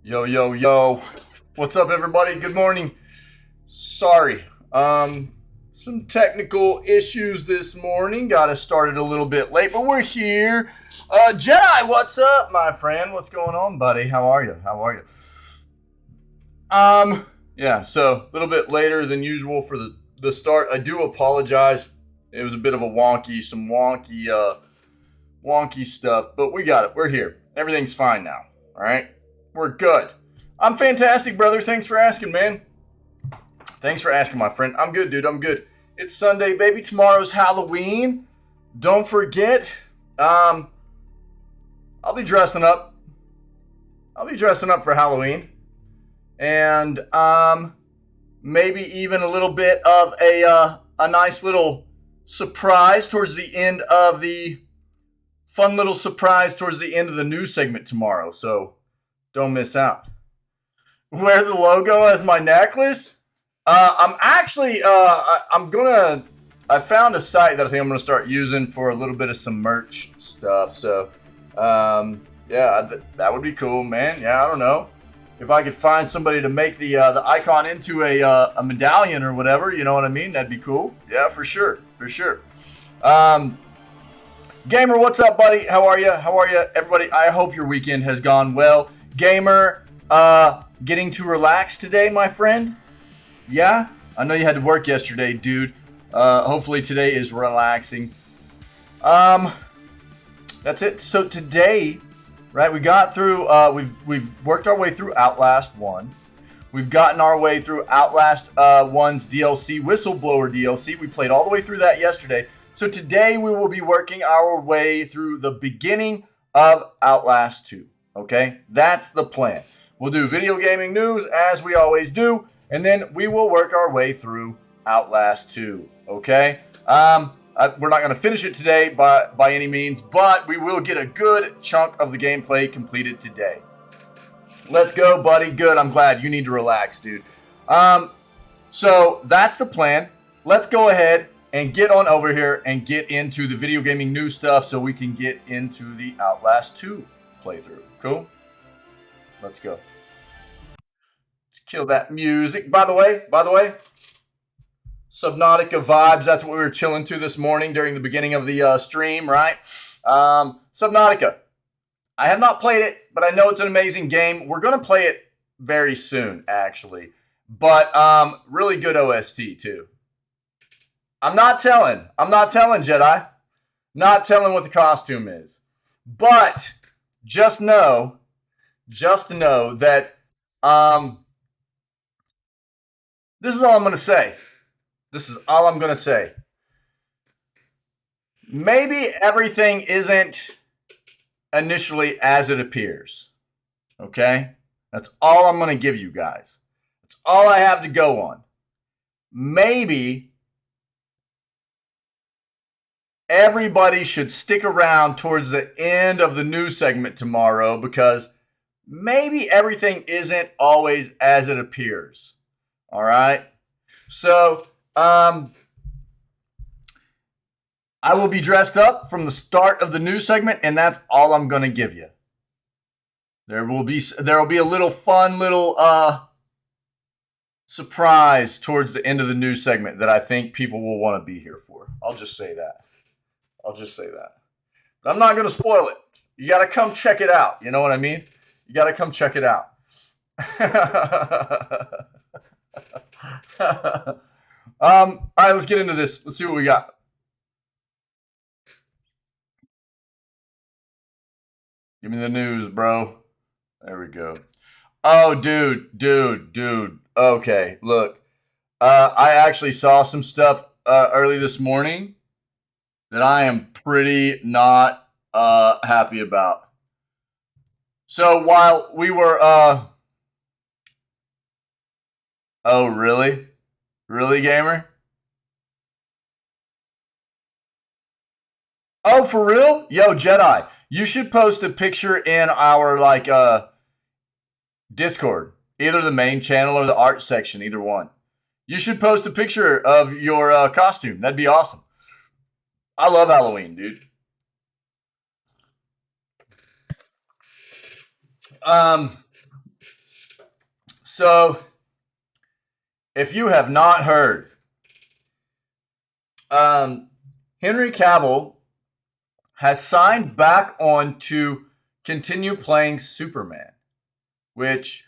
Yo, yo, yo. What's up, everybody? Good morning. Sorry. Some technical issues this morning. Got us started a little bit late, but we're here. Jedi, what's up, my friend? What's going on, buddy? How are you? Yeah, so a little bit later than usual for the start. I do apologize. It was a bit of a wonky stuff, but we got it. We're here. Everything's fine now. All right? We're good. I'm fantastic, brother. Thanks for asking, man. Thanks for asking, my friend. I'm good, dude. I'm good. It's Sunday, baby. Tomorrow's Halloween. Don't forget. I'll be dressing up. For Halloween. And maybe even a little bit of a nice little surprise towards the end of the fun little surprise towards the end of the news segment tomorrow. So don't miss out. Wear the logo as my necklace. I'm actually, I found a site that I think I'm gonna start using for a little bit of some merch stuff. So, yeah, that would be cool, man. Yeah, I don't know if I could find somebody to make the icon into a medallion or whatever. You know what I mean? That'd be cool. Yeah, for sure. Gamer, what's up, buddy? How are you, everybody? I hope your weekend has gone well. Gamer, getting to relax today, my friend? Yeah? I know you had to work yesterday, dude. Hopefully today is relaxing. That's it. So today, right, we got through, we've worked our way through Outlast 1. We've gotten our way through Outlast 1's DLC, Whistleblower DLC. We played all the way through that yesterday. So today we will be working our way through the beginning of Outlast 2. Okay? That's the plan. We'll do video gaming news as we always do, and then we will work our way through Outlast 2. Okay? We're not going to finish it today by any means, but we will get a good chunk of the gameplay completed today. Let's go, buddy. Good. I'm glad. You need to relax, dude. So that's the plan. Let's go ahead and get on over here and get into the video gaming news stuff so we can get into the Outlast 2 playthrough. Cool? Let's go. Let's kill that music. By the way, Subnautica vibes. That's what we were chilling to this morning during the beginning of the stream, right? Subnautica. I have not played it, but I know it's an amazing game. We're going to play it very soon, actually. But really good OST, too. I'm not telling, Jedi. Not telling what the costume is. But just know that this is all I'm going to say. Maybe everything isn't initially as it appears. Okay? That's all I'm going to give you guys. That's all I have to go on. Maybe everybody should stick around towards the end of the news segment tomorrow because maybe everything isn't always as it appears. All right? So, I will be dressed up from the start of the news segment, and that's all I'm going to give you. There will be a little fun surprise towards the end of the news segment that I think people will want to be here for. I'll just say that. But I'm not going to spoil it. You got to come check it out. You know what I mean? You got to come check it out. All right, let's get into this. Let's see what we got. Give me the news, bro. There we go. Oh, dude. Okay, look. I actually saw some stuff early this morning that I am pretty not happy about. So while we were... Oh, really? Really, gamer? Oh, for real? Yo, Jedi, you should post a picture in our, Discord. Either the main channel or the art section, either one. You should post a picture of your costume. That'd be awesome. I love Halloween, dude. So, if you have not heard, Henry Cavill has signed back on to continue playing Superman, which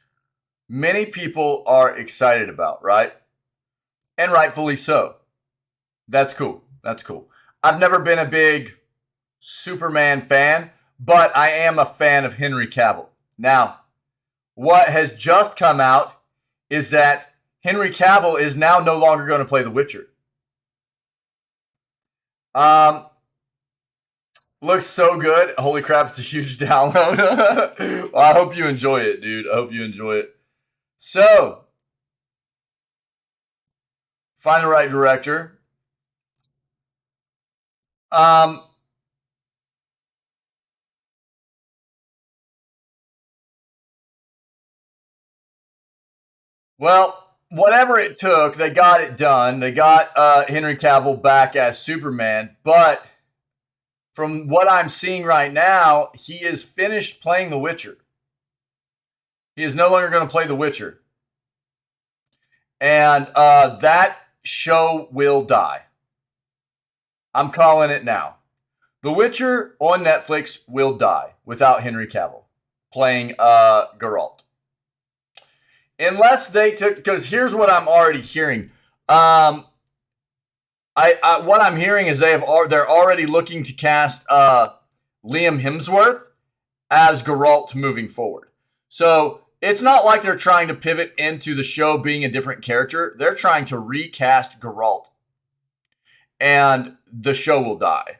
many people are excited about, right? And rightfully so. That's cool. That's cool. I've never been a big Superman fan, but I am a fan of Henry Cavill. Now, what has just come out is that Henry Cavill is now no longer going to play The Witcher. Looks so good. Holy crap, it's a huge download. Well, I hope you enjoy it, dude. I hope you enjoy it. So, find the right director. Well, whatever it took, they got it done. They got Henry Cavill back as Superman, but from what I'm seeing right now, he is finished playing The Witcher. He is no longer going to play The Witcher. And that show will die. I'm calling it now. The Witcher on Netflix will die without Henry Cavill playing Geralt. Unless they took, because here's what I'm already hearing. What I'm hearing is they're already looking to cast Liam Hemsworth as Geralt moving forward. So it's not like they're trying to pivot into the show being a different character. They're trying to recast Geralt, and the show will die.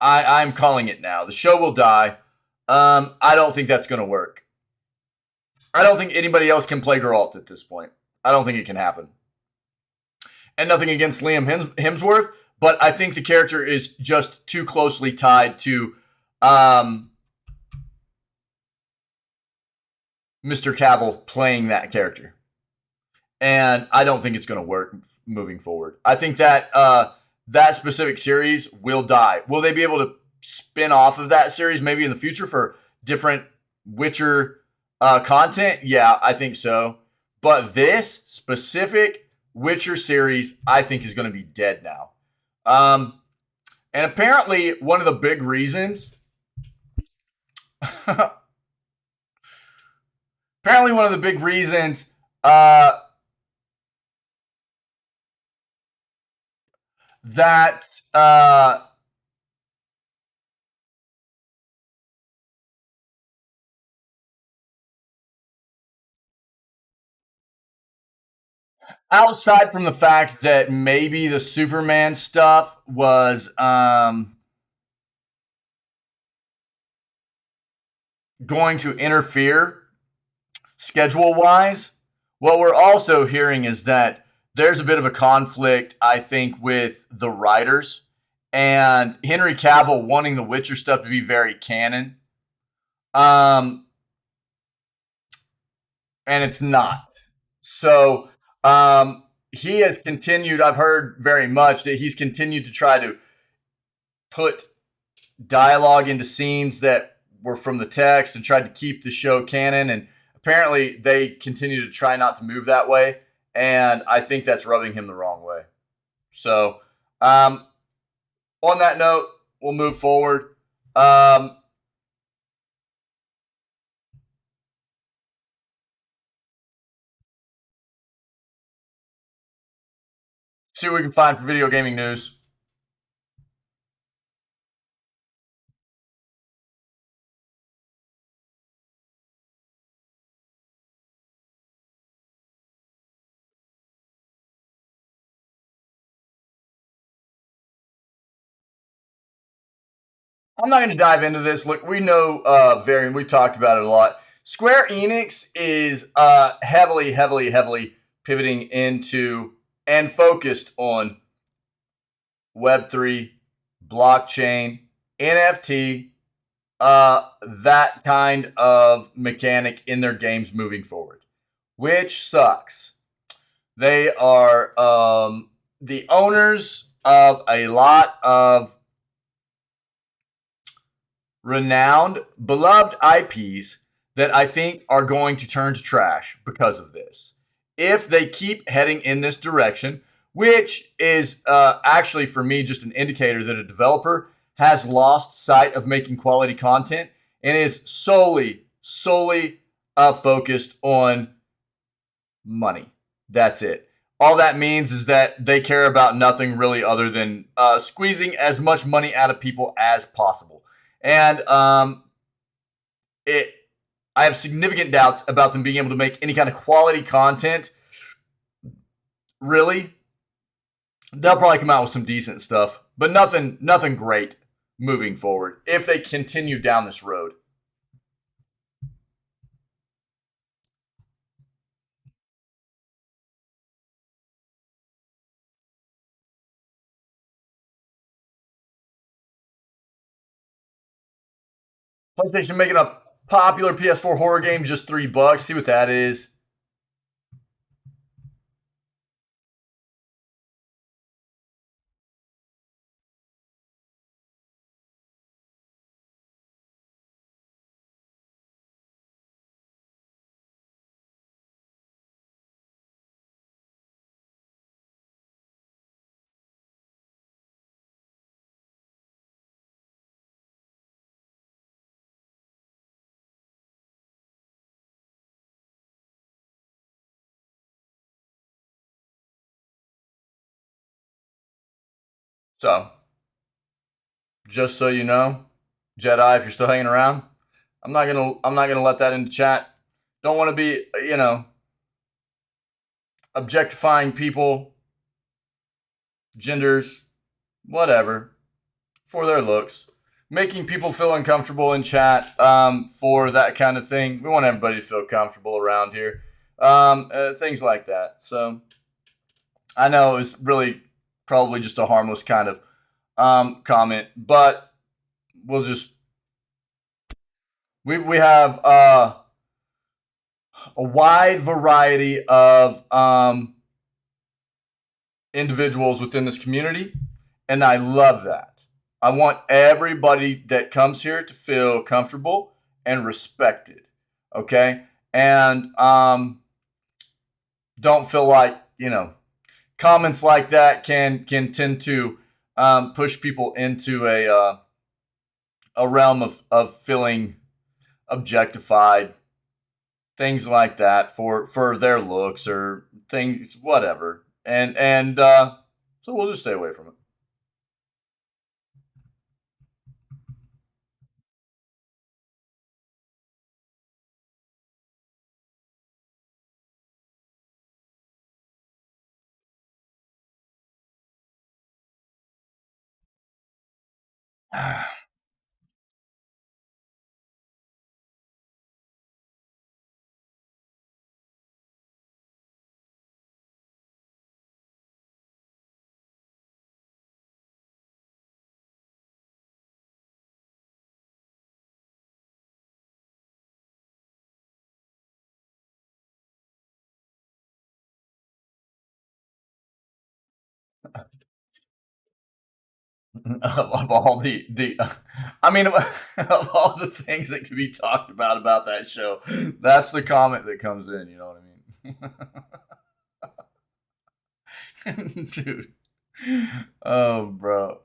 I'm calling it now. The show will die. I don't think that's going to work. I don't think anybody else can play Geralt at this point. I don't think it can happen. And nothing against Liam Hemsworth, but I think the character is just too closely tied to Mr. Cavill playing that character. And I don't think it's going to work moving forward. I think that that specific series will die. Will they be able to spin off of that series maybe in the future for different Witcher content? Yeah, I think so. But this specific Witcher series, I think, is going to be dead now. And apparently, one of the big reasons... apparently, one of the big reasons... that outside from the fact that maybe the Superman stuff was going to interfere schedule-wise, what we're also hearing is that there's a bit of a conflict, I think, with the writers and Henry Cavill wanting the Witcher stuff to be very canon. And it's not. So he has continued, I've heard very much that he's continued to try to put dialogue into scenes that were from the text and tried to keep the show canon. And apparently they continue to try not to move that way. And I think that's rubbing him the wrong way. So on that note, we'll move forward. See what we can find for video gaming news. I'm not going to dive into this. Look, we know Varian. We talked about it a lot. Square Enix is heavily pivoting into and focused on Web3, blockchain, NFT, that kind of mechanic in their games moving forward, which sucks. They are the owners of a lot of renowned, beloved IPs that I think are going to turn to trash because of this. If they keep heading in this direction, which is actually for me just an indicator that a developer has lost sight of making quality content and is solely focused on money. That's it. All that means is that they care about nothing really other than squeezing as much money out of people as possible. And I have significant doubts about them being able to make any kind of quality content. Really, they'll probably come out with some decent stuff, but nothing great moving forward if they continue down this road. PlayStation making a popular PS4 horror game just $3. See what that is. So, just so you know, Jedi, if you're still hanging around, I'm not gonna let that into chat. Don't want to be, objectifying people, genders, whatever, for their looks, making people feel uncomfortable in chat for that kind of thing. We want everybody to feel comfortable around here, things like that. So I know it's really probably just a harmless kind of comment, but we'll just we have a wide variety of individuals within this community, and I love that. I want everybody that comes here to feel comfortable and respected, okay? And don't feel like, comments like that can tend to push people into a realm of feeling objectified, things like that for their looks or things, whatever. And so we'll just stay away from it. Of all I mean, of all the things that could be talked about that show, that's the comment that comes in. You know what I mean, dude? Oh, bro.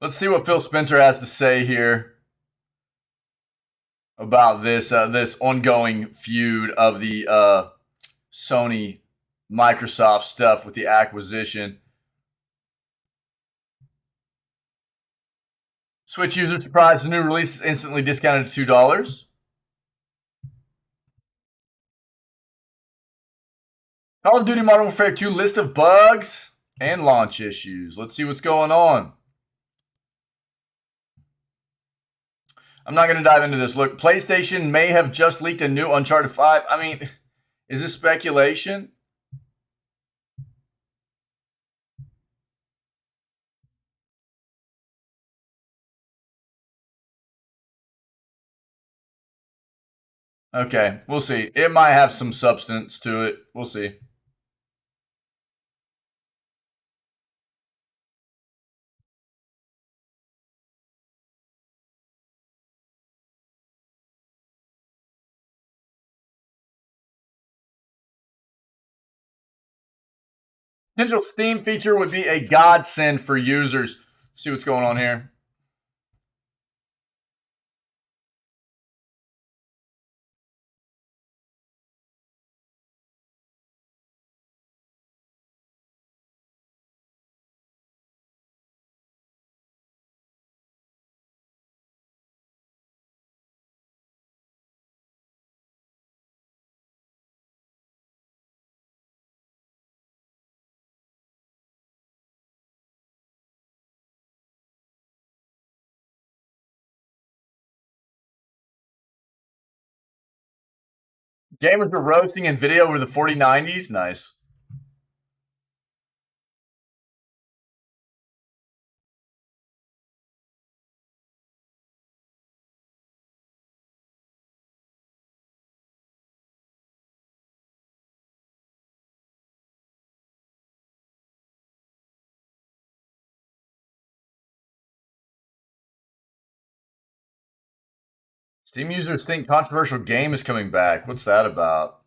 Let's see what Phil Spencer has to say here about this ongoing feud of the Sony Microsoft stuff with the acquisition. Switch users surprised the new release is instantly discounted to $2. Call of Duty Modern Warfare 2 list of bugs and launch issues. Let's see what's going on. I'm not going to dive into this. Look, PlayStation may have just leaked a new Uncharted 5. I mean, is this speculation? Okay, we'll see. It might have some substance to it. We'll see. Potential Steam feature would be a godsend for users. Let's see what's going on here. Gamers are roasting NVIDIA over the 4090s. Nice. Steam users think controversial game is coming back. What's that about?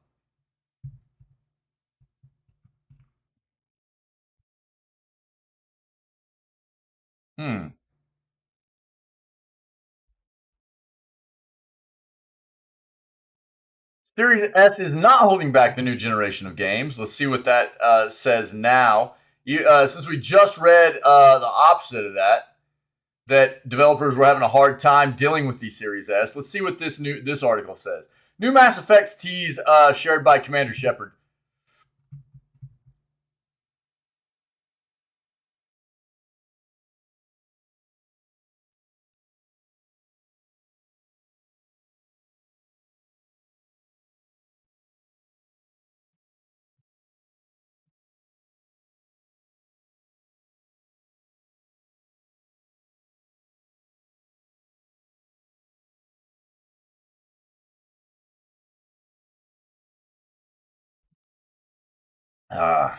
Hmm. Series S is not holding back the new generation of games. Let's see what that says now. Since we just read the opposite of that, that developers were having a hard time dealing with the Series S. Let's see what this article says. New Mass Effect tease shared by Commander Shepard. Uh,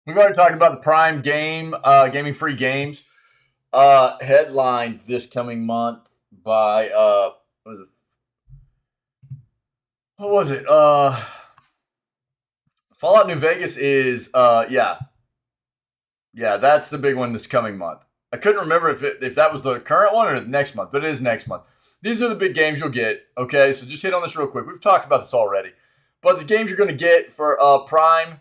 we've already talked about the Prime game, gaming free games, headlined this coming month by what was it? Fallout New Vegas is yeah, that's the big one this coming month. I couldn't remember if that was the current one or the next month, but it is next month. These are the big games you'll get. Okay, so just hit on this real quick. We've talked about this already, but the games you're going to get for Prime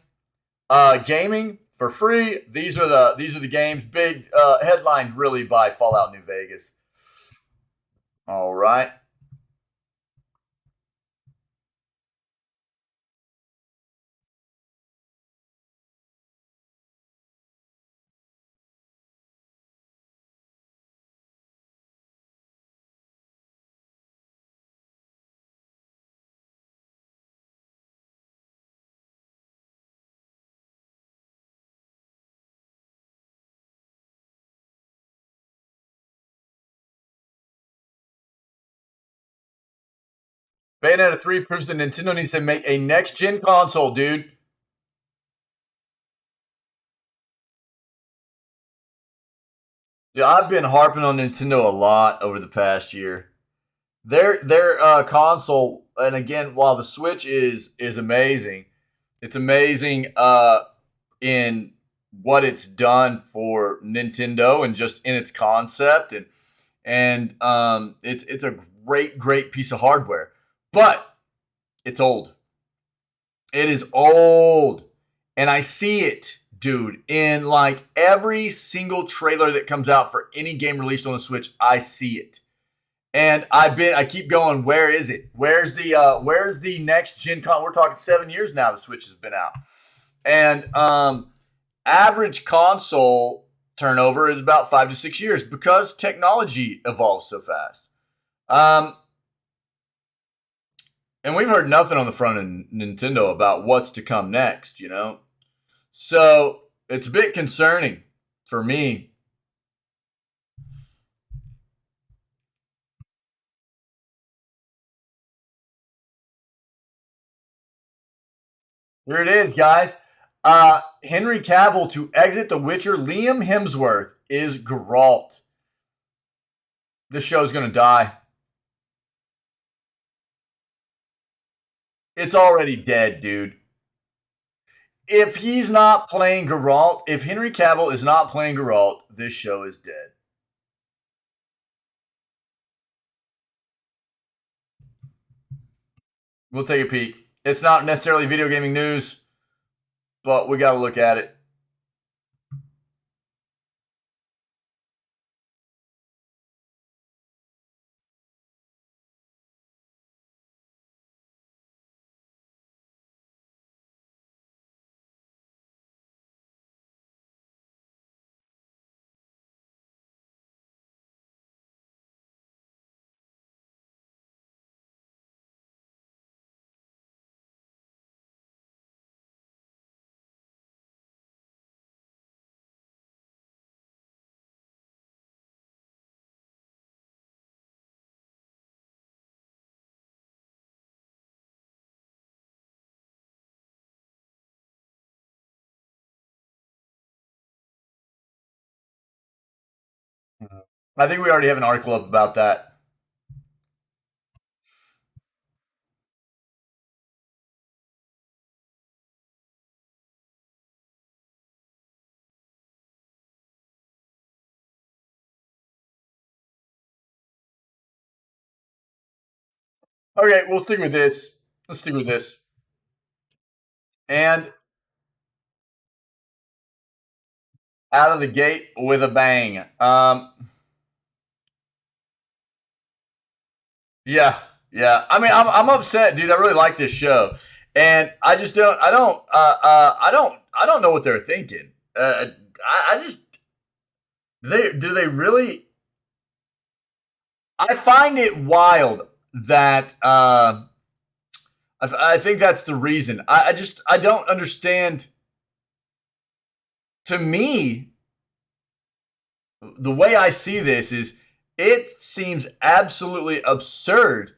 gaming for free. These are the games. Big headlined really by Fallout New Vegas. All right. Bayonetta 3 proves that Nintendo needs to make a next gen console, dude. Yeah, I've been harping on Nintendo a lot over the past year. Their console, and again, while the Switch is amazing, it's amazing in what it's done for Nintendo and just in its concept, and it's a great piece of hardware, but it's old. It is old, and I see it, dude, in like every single trailer that comes out for any game released on the Switch. I see it. And I keep going, where is it? Where's the next gen con? We're talking 7 years now the Switch has been out. And average console turnover is about 5 to 6 years because technology evolves so fast. And we've heard nothing on the front of Nintendo about what's to come next, you know? So it's a bit concerning for me. Here it is, guys. Henry Cavill to exit The Witcher. Liam Hemsworth is Geralt. This show's going to die. It's already dead, dude. If he's not playing Geralt, if Henry Cavill is not playing Geralt, this show is dead. We'll take a peek. It's not necessarily video gaming news, but we got to look at it. I think we already have an article up about that. Okay, we'll stick with this. Let's stick with this. And out of the gate with a bang. Yeah, yeah. I mean, I'm upset, dude. I really like this show, and I just don't. I don't know what they're thinking. I just do they really? I find it wild that I think that's the reason. I don't understand. To me, the way I see this is it seems absolutely absurd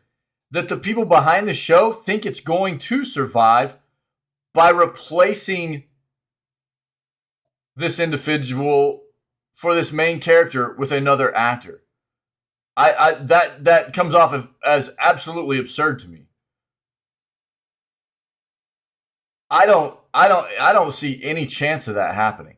that the people behind the show think it's going to survive by replacing this individual for this main character with another actor. That comes off as absolutely absurd to me. I don't see any chance of that happening.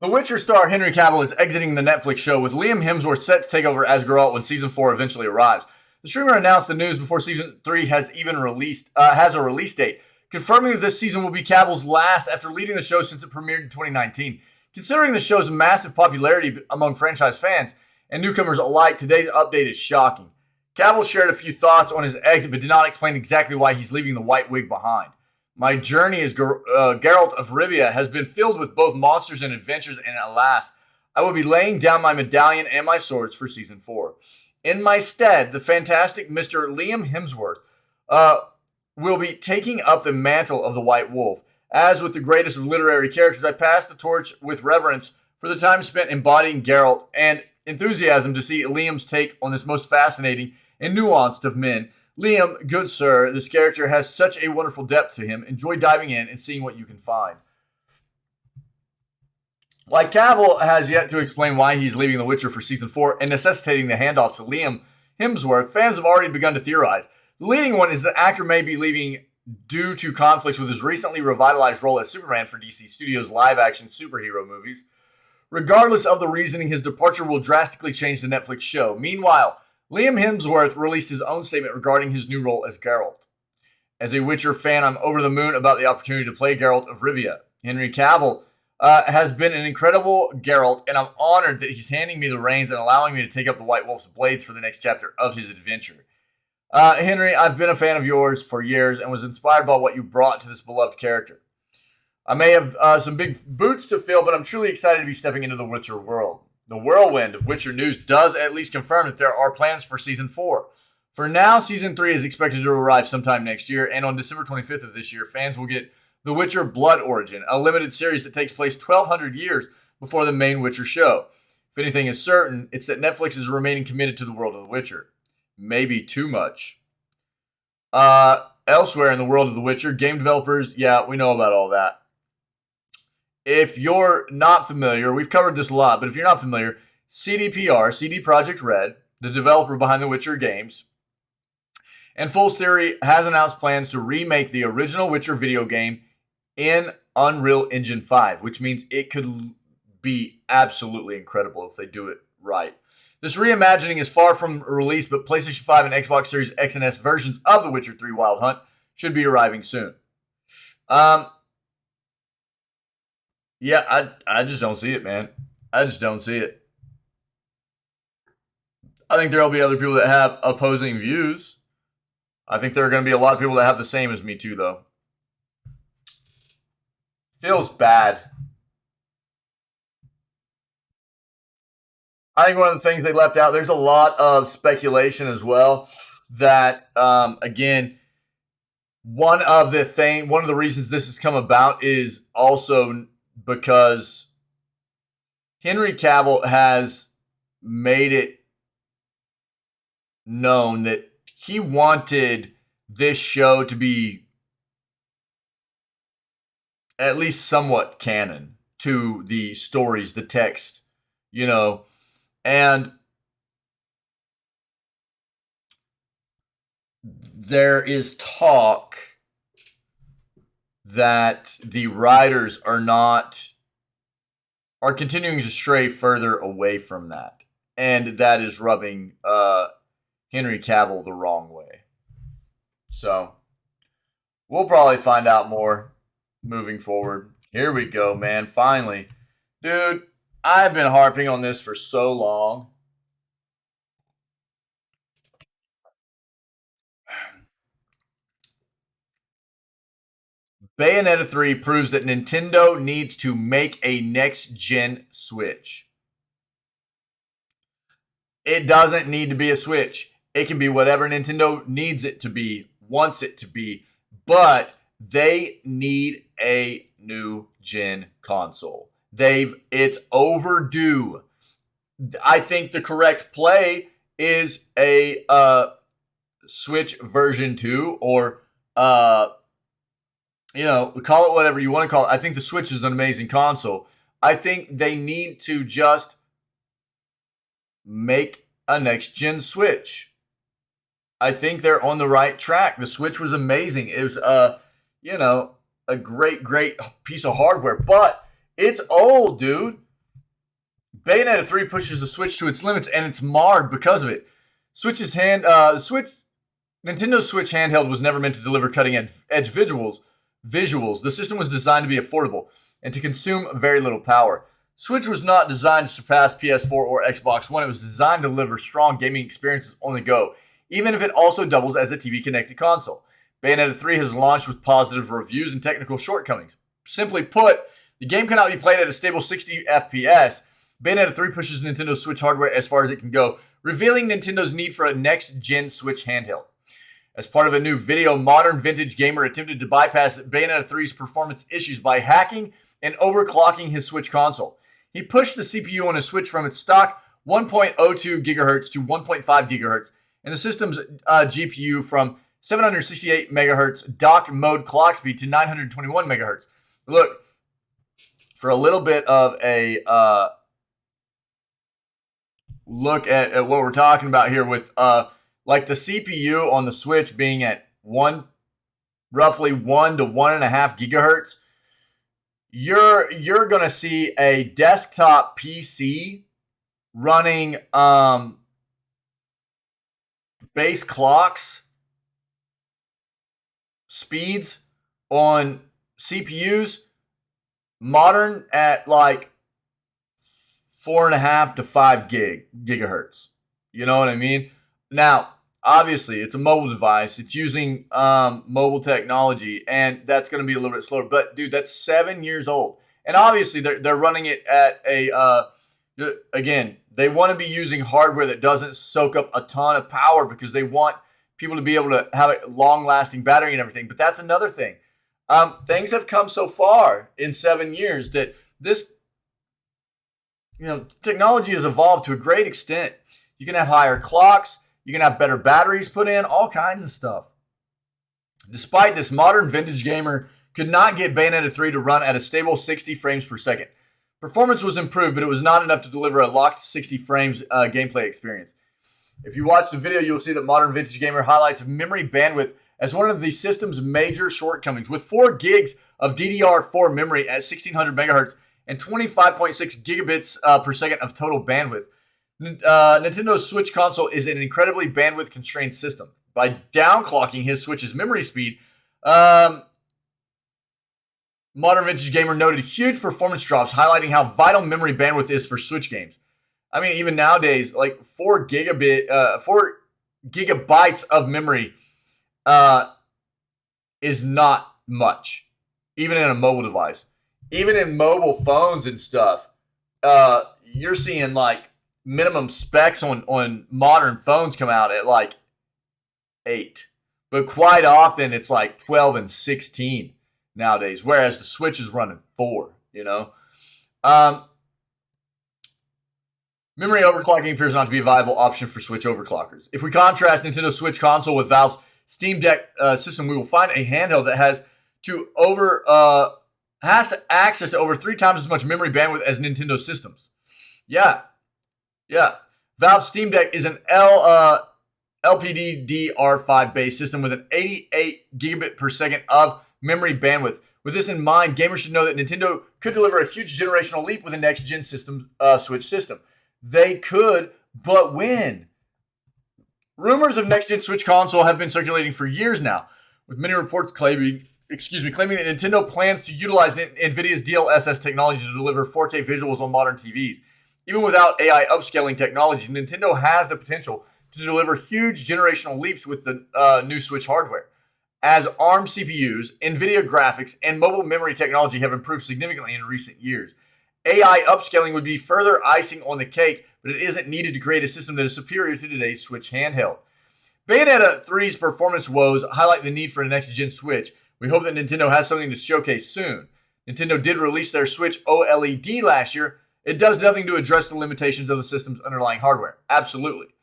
The Witcher star Henry Cavill is exiting the Netflix show, with Liam Hemsworth set to take over as Geralt when season 4 eventually arrives. The streamer announced the news before season 3 has a release date, confirming that this season will be Cavill's last after leading the show since it premiered in 2019. Considering the show's massive popularity among franchise fans and newcomers alike, today's update is shocking. Cavill shared a few thoughts on his exit, but did not explain exactly why he's leaving the white wig behind. My journey as Geralt of Rivia has been filled with both monsters and adventures, and alas, I will be laying down my medallion and my swords for Season 4. In my stead, the fantastic Mr. Liam Hemsworth will be taking up the mantle of the White Wolf. As with the greatest of literary characters, I pass the torch with reverence for the time spent embodying Geralt and enthusiasm to see Liam's take on this most fascinating and nuanced of men. Liam, good sir, this character has such a wonderful depth to him. Enjoy diving in and seeing what you can find. Like Cavill has yet to explain why he's leaving The Witcher for Season 4 and necessitating the handoff to Liam Hemsworth, fans have already begun to theorize. The leading one is the actor may be leaving due to conflicts with his recently revitalized role as Superman for DC Studios' live-action superhero movies. Regardless of the reasoning, his departure will drastically change the Netflix show. Meanwhile, Liam Hemsworth released his own statement regarding his new role as Geralt. As a Witcher fan, I'm over the moon about the opportunity to play Geralt of Rivia. Henry Cavill has been an incredible Geralt, and I'm honored that he's handing me the reins and allowing me to take up the White Wolf's blades for the next chapter of his adventure. Henry, I've been a fan of yours for years and was inspired by what you brought to this beloved character. I may have some big boots to fill, but I'm truly excited to be stepping into the Witcher world. The whirlwind of Witcher news does at least confirm that there are plans for Season 4. For now, Season 3 is expected to arrive sometime next year, and on December 25th of this year, fans will get The Witcher Blood Origin, a limited series that takes place 1,200 years before the main Witcher show. If anything is certain, it's that Netflix is remaining committed to the world of The Witcher. Maybe too much. Elsewhere in the world of The Witcher, game developers, yeah, we know about all that. If you're not familiar, we've covered this a lot, but if you're not familiar, CDPR, CD Projekt Red, the developer behind the Witcher games, and Fool's Theory has announced plans to remake the original Witcher video game in Unreal Engine 5, which means it could be absolutely incredible if they do it right. This reimagining is far from release, but PlayStation 5 and Xbox Series X and S versions of The Witcher 3 Wild Hunt should be arriving soon. Yeah, I just don't see it, man. I just don't see it. I think there'll be other people that have opposing views. I think there are going to be a lot of people that have the same as me too, though. Feels bad. I think one of the things they left out, there's a lot of speculation as well that, again, one of the reasons this has come about is also because Henry Cavill has made it known that he wanted this show to be at least somewhat canon to the stories, the text, and there is talk that the writers are continuing to stray further away from that, and that is rubbing Henry Cavill the wrong way. So we'll probably find out more moving forward. Here we go, man. Finally. Dude, I've been harping on this for so long. Bayonetta 3 proves that Nintendo needs to make a next-gen Switch. It doesn't need to be a Switch. It can be whatever Nintendo needs it to be, wants it to be, but they need a new gen console. It's overdue. I think the correct play is a Switch version 2 or call it whatever you want to call it. I think the Switch is an amazing console. I think they need to just make a next-gen Switch. I think they're on the right track. The Switch was amazing. It was, a great piece of hardware, but it's old, dude. Bayonetta 3 pushes the Switch to its limits, and it's marred because of it. Nintendo Switch handheld was never meant to deliver cutting-edge visuals. The system was designed to be affordable and to consume very little power. Switch was not designed to surpass PS4 or Xbox One. It was designed to deliver strong gaming experiences on the go, even if it also doubles as a TV-connected console. Bayonetta 3 has launched with positive reviews and technical shortcomings. Simply put, the game cannot be played at a stable 60 FPS. Bayonetta 3 pushes Nintendo Switch hardware as far as it can go, revealing Nintendo's need for a next-gen Switch handheld. As part of a new video, Modern Vintage Gamer attempted to bypass Bayonetta 3's performance issues by hacking and overclocking his Switch console. He pushed the CPU on his Switch from its stock 1.02 GHz to 1.5 GHz, and the system's GPU from 768 MHz docked mode clock speed to 921 MHz. Look, for a little bit of a look at what we're talking about here with like the CPU on the Switch being at roughly 1 to 1.5 gigahertz, you're gonna see a desktop PC running base clocks speeds on CPUs modern at like 4.5 to 5 gigahertz. You know what I mean? Now, Obviously, it's a mobile device. It's using mobile technology, and that's going to be a little bit slower. But dude, that's 7 years old, and obviously they're running it at a again. They want to be using hardware that doesn't soak up a ton of power because they want people to be able to have a long-lasting battery and everything. But that's another thing. Things have come so far in 7 years that this, technology has evolved to a great extent. You can have higher clocks. You can have better batteries put in, all kinds of stuff. Despite this, modern vintage gamer could not get Bayonetta 3 to run at a stable 60 frames per second. Performance was improved, but it was not enough to deliver a locked 60 frames gameplay experience. If you watch the video, you'll see that modern vintage gamer highlights memory bandwidth as one of the system's major shortcomings. With 4 gigs of DDR4 memory at 1600 megahertz and 25.6 gigabits per second of total bandwidth, Nintendo's Switch console is an incredibly bandwidth-constrained system. By downclocking his Switch's memory speed, Modern Vintage Gamer noted huge performance drops, highlighting how vital memory bandwidth is for Switch games. I mean, even nowadays, like 4 gigabytes of memory is not much, even in a mobile device. Even in mobile phones and stuff, you're seeing like minimum specs on modern phones come out at like 8. But quite often it's like 12 and 16 nowadays, whereas the Switch is running 4, Memory overclocking appears not to be a viable option for Switch overclockers. If we contrast Nintendo Switch console with Valve's Steam Deck system, we will find a handheld that has access to over 3 times as much memory bandwidth as Nintendo systems. Yeah. Valve's Steam Deck is an LPDDR5 based system with an 88 gigabit per second of memory bandwidth. With this in mind, gamers should know that Nintendo could deliver a huge generational leap with a next-gen system, Switch system. They could, but when? Rumors of next-gen Switch console have been circulating for years now, with many reports claiming that Nintendo plans to utilize NVIDIA's DLSS technology to deliver 4K visuals on modern TVs. Even without AI upscaling technology, Nintendo has the potential to deliver huge generational leaps with the new Switch hardware. As ARM CPUs, NVIDIA graphics, and mobile memory technology have improved significantly in recent years, AI upscaling would be further icing on the cake, but it isn't needed to create a system that is superior to today's Switch handheld. Bayonetta 3's performance woes highlight the need for a next-gen Switch. We hope that Nintendo has something to showcase soon. Nintendo did release their Switch OLED last year. It does nothing to address the limitations of the system's underlying hardware. Absolutely.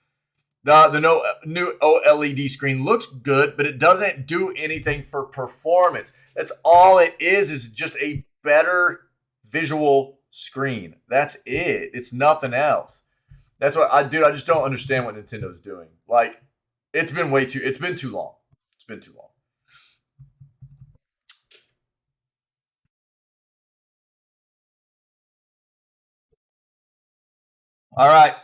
The new OLED screen looks good, but it doesn't do anything for performance. That's all it is just a better visual screen. That's it. It's nothing else. That's what I just don't understand what Nintendo's doing. Like, it's been too long. It's been too long. All right.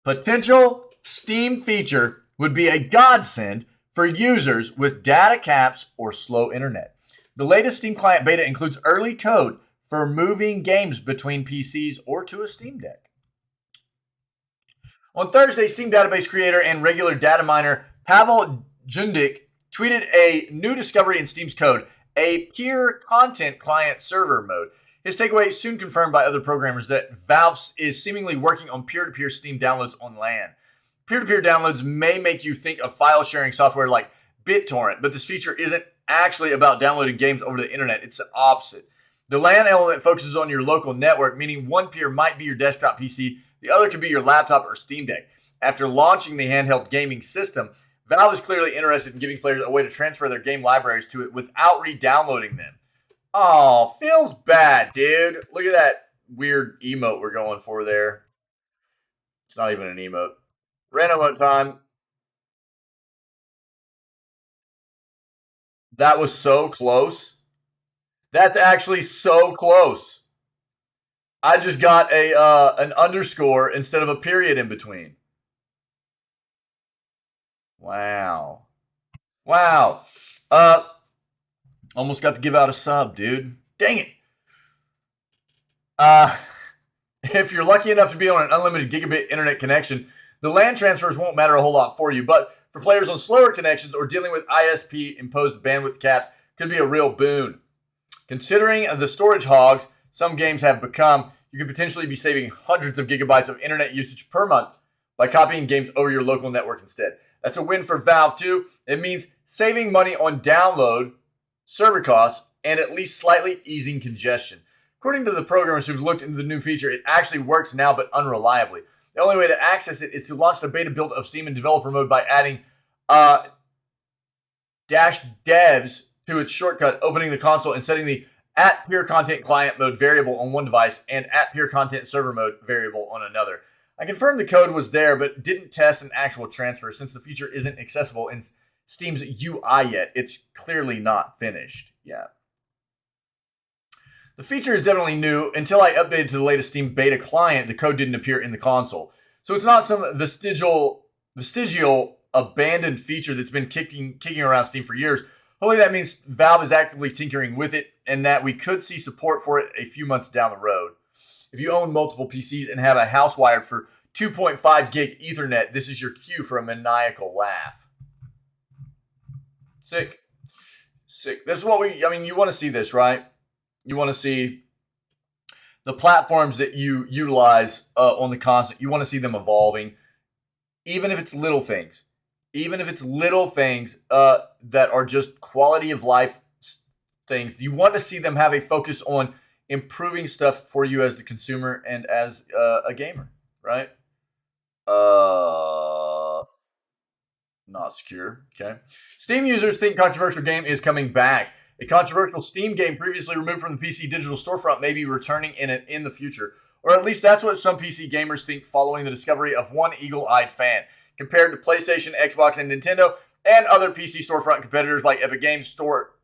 Potential Steam feature would be a godsend for users with data caps or slow internet. The latest Steam Client beta includes early code for moving games between PCs or to a Steam Deck. On Thursday, Steam database creator and regular data miner Pavel Jundik tweeted a new discovery in Steam's code, a peer content client server mode. His takeaway is soon confirmed by other programmers that Valve is seemingly working on peer-to-peer Steam downloads on LAN. Peer-to-peer downloads may make you think of file-sharing software like BitTorrent, but this feature isn't actually about downloading games over the internet. It's the opposite. The LAN element focuses on your local network, meaning one peer might be your desktop PC, the other could be your laptop or Steam Deck. After launching the handheld gaming system, Valve is clearly interested in giving players a way to transfer their game libraries to it without re-downloading them. Oh, feels bad, dude. Look at that weird emote we're going for there. It's not even an emote. Random emote time. That was so close. That's actually so close. I just got an underscore instead of a period in between. Wow. Almost got to give out a sub, dude. Dang it. If you're lucky enough to be on an unlimited gigabit internet connection, the LAN transfers won't matter a whole lot for you, but for players on slower connections or dealing with ISP-imposed bandwidth caps, could be a real boon. Considering the storage hogs some games have become, you could potentially be saving hundreds of gigabytes of internet usage per month by copying games over your local network instead. That's a win for Valve too. It means saving money on download, server costs, and at least slightly easing congestion. According to the programmers who've looked into the new feature, it actually works now, but unreliably. The only way to access it is to launch the beta build of Steam in developer mode by adding -devs to its shortcut, opening the console and setting the @PureContent client mode variable on one device and @PureContent server mode variable on another. I confirmed the code was there, but didn't test an actual transfer since the feature isn't accessible in Steam's UI yet. It's clearly not finished yet. The feature is definitely new. Until I updated to the latest Steam beta client, the code didn't appear in the console. So it's not some vestigial abandoned feature that's been kicking around Steam for years. Hopefully that means Valve is actively tinkering with it and that we could see support for it a few months down the road. If you own multiple PCs and have a house wired for 2.5 gig Ethernet, this is your cue for a maniacal laugh. Sick. This is what you want to see this, right? You want to see the platforms that you utilize on the console. You want to see them evolving, even if it's little things. Even if it's little things that are just quality of life things. You want to see them have a focus on improving stuff for you as the consumer and as a gamer, right? Not secure. Okay. Steam users think controversial game is coming back. A controversial Steam game previously removed from the PC digital storefront may be returning in the future. Or at least that's what some PC gamers think following the discovery of one eagle-eyed fan. Compared to PlayStation, Xbox, and Nintendo, and other PC storefront competitors like Epic Games Store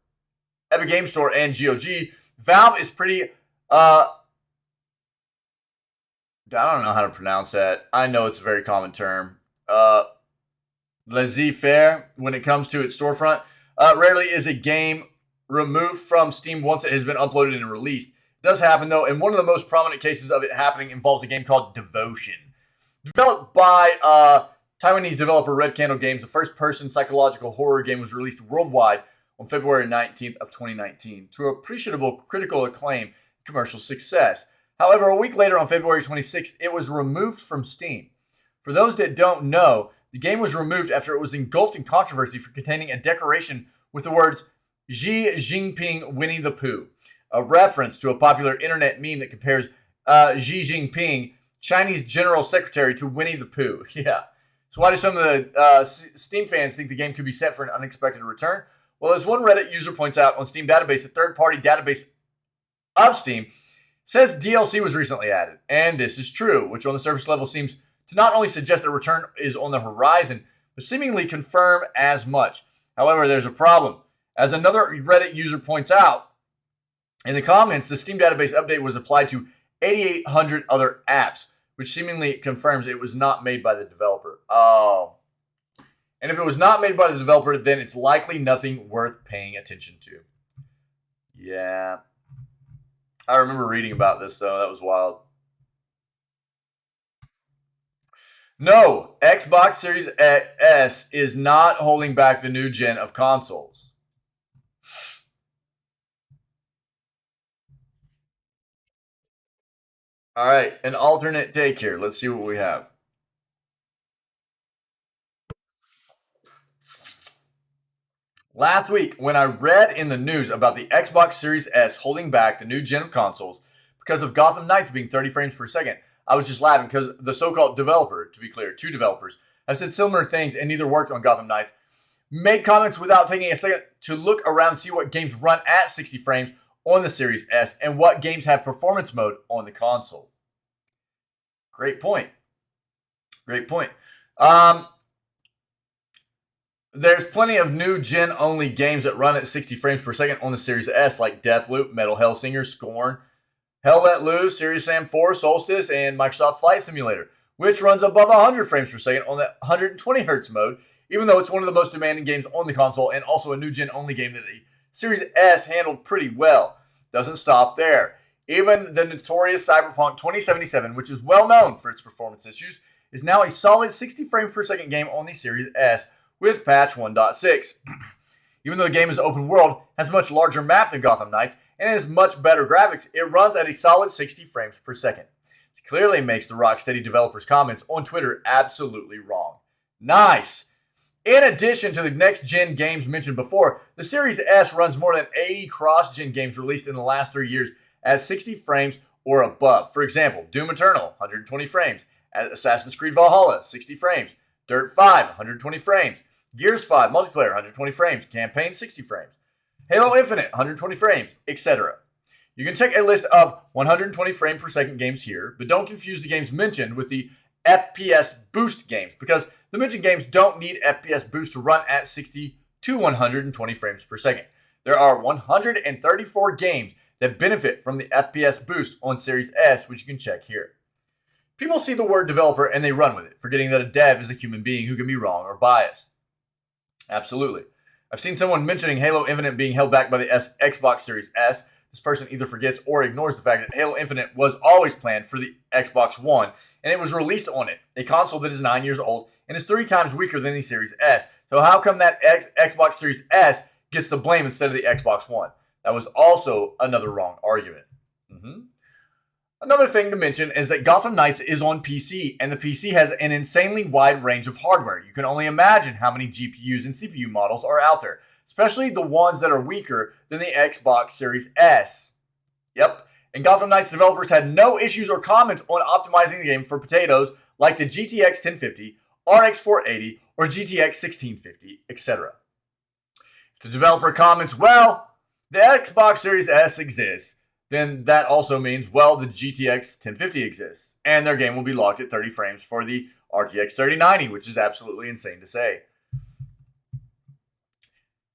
and GOG, Valve is pretty, I don't know how to pronounce that. I know it's a very common term. Laissez-faire when it comes to its storefront. Rarely is a game removed from Steam once it has been uploaded and released. It does happen though, and one of the most prominent cases of it happening involves a game called Devotion. Developed by Taiwanese developer Red Candle Games, the first-person psychological horror game was released worldwide on February 19th of 2019 to appreciable critical acclaim and commercial success. However, a week later on February 26th, it was removed from Steam. For those that don't know, the game was removed after it was engulfed in controversy for containing a decoration with the words Xi Jinping Winnie the Pooh, a reference to a popular internet meme that compares Xi Jinping, Chinese General Secretary, to Winnie the Pooh. Yeah. So why do some of the Steam fans think the game could be set for an unexpected return? Well, as one Reddit user points out on Steam Database, a third-party database of Steam, says DLC was recently added. And this is true, which on the surface level seems to not only suggest a return is on the horizon, but seemingly confirm as much. However, there's a problem. As another Reddit user points out, in the comments, the Steam Database update was applied to 8,800 other apps, which seemingly confirms it was not made by the developer. Oh. And if it was not made by the developer, then it's likely nothing worth paying attention to. Yeah. I remember reading about this, though. That was wild. No, Xbox Series S is not holding back the new gen of consoles. All right, an alternate take here. Let's see what we have. Last week, when I read in the news about the Xbox Series S holding back the new gen of consoles because of Gotham Knights being 30 frames per second, I was just laughing because the so-called developer, to be clear, two developers, have said similar things and neither worked on Gotham Knights, made comments without taking a second to look around and see what games run at 60 frames on the Series S and what games have performance mode on the console. Great point. Great point. There's plenty of new gen-only games that run at 60 frames per second on the Series S, like Deathloop, Metal Hellsinger, Scorn, Hell Let Loose, Serious Sam 4, Solstice, and Microsoft Flight Simulator, which runs above 100 frames per second on the 120 Hz mode, even though it's one of the most demanding games on the console and also a new gen-only game that the Series S handled pretty well. Doesn't stop there. Even the notorious Cyberpunk 2077, which is well known for its performance issues, is now a solid 60 frames per second game on the Series S with patch 1.6. Even though the game is open world, has a much larger map than Gotham Knights, and has much better graphics, it runs at a solid 60 frames per second. This clearly makes the Rocksteady developers' comments on Twitter absolutely wrong. Nice! In addition to the next-gen games mentioned before, the Series S runs more than 80 cross-gen games released in the last 3 years at 60 frames or above. For example, Doom Eternal, 120 frames. Assassin's Creed Valhalla, 60 frames. Dirt 5, 120 frames. Gears 5, multiplayer, 120 frames. Campaign, 60 frames. Halo Infinite, 120 frames, etc. You can check a list of 120 frame per second games here, but don't confuse the games mentioned with the FPS boost games, because the mentioned games don't need FPS boost to run at 60 to 120 frames per second. There are 134 games that benefit from the FPS boost on Series S, which you can check here. People see the word developer and they run with it, forgetting that a dev is a human being who can be wrong or biased. Absolutely. I've seen someone mentioning Halo Infinite being held back by the Xbox Series S. This person either forgets or ignores the fact that Halo Infinite was always planned for the Xbox One, and it was released on it, a console that is 9 years old and is 3 times weaker than the Series S. So how come that Xbox Series S gets the blame instead of the Xbox One? That was also another wrong argument. Another thing to mention is that Gotham Knights is on PC, and the PC has an insanely wide range of hardware. You can only imagine how many GPUs and CPU models are out there, especially the ones that are weaker than the Xbox Series S. Yep, and Gotham Knights developers had no issues or comments on optimizing the game for potatoes like the GTX 1050, RX 480, or GTX 1650, etc. If the developer comments, well, the Xbox Series S exists, then that also means, well, the GTX 1050 exists, and their game will be locked at 30 frames for the RTX 3090, which is absolutely insane to say.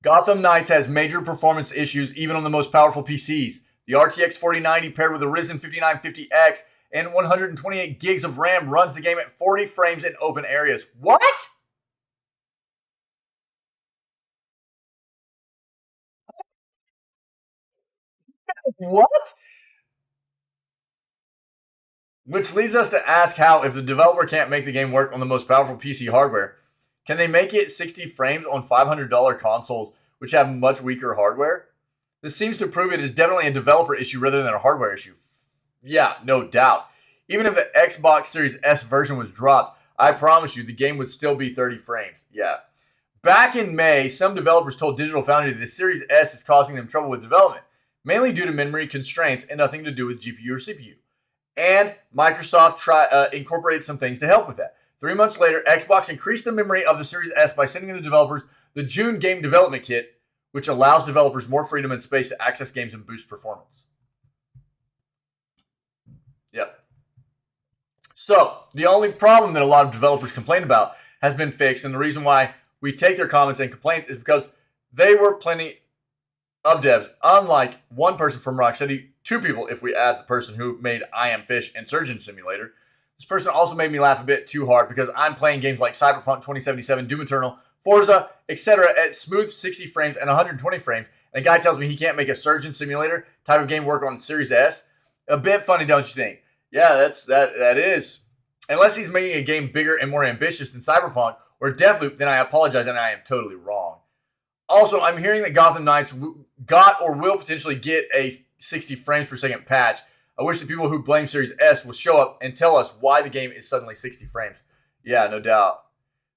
Gotham Knights has major performance issues even on the most powerful PCs. The RTX 4090 paired with the Ryzen 5950X and 128 gigs of RAM runs the game at 40 frames in open areas. What? What? Which leads us to ask how, if the developer can't make the game work on the most powerful PC hardware, can they make it 60 frames on $500 consoles which have much weaker hardware? This seems to prove it is definitely a developer issue rather than a hardware issue. Yeah, no doubt. Even if the Xbox Series S version was dropped, I promise you the game would still be 30 frames. Yeah. Back in May, some developers told Digital Foundry that the Series S is causing them trouble with development, mainly due to memory constraints and nothing to do with GPU or CPU. And Microsoft incorporated some things to help with that. 3 months later, Xbox increased the memory of the Series S by sending the developers the June Game Development Kit, which allows developers more freedom and space to access games and boost performance. Yep. So, the only problem that a lot of developers complain about has been fixed, and the reason why we take their comments and complaints is because they were plenty of devs, unlike one person from Rocksteady, 2 people if we add the person who made I Am Fish and Surgeon Simulator. This person also made me laugh a bit too hard because I'm playing games like Cyberpunk 2077, Doom Eternal, Forza, etc. at smooth 60 frames and 120 frames, and a guy tells me he can't make a Surgeon Simulator type of game work on Series S. A bit funny, don't you think? Yeah, that is. Unless he's making a game bigger and more ambitious than Cyberpunk or Deathloop, then I apologize and I am totally wrong. Also, I'm hearing that Gotham Knights got or will potentially get a 60 frames per second patch. I wish the people who blame Series S will show up and tell us why the game is suddenly 60 frames. Yeah, no doubt.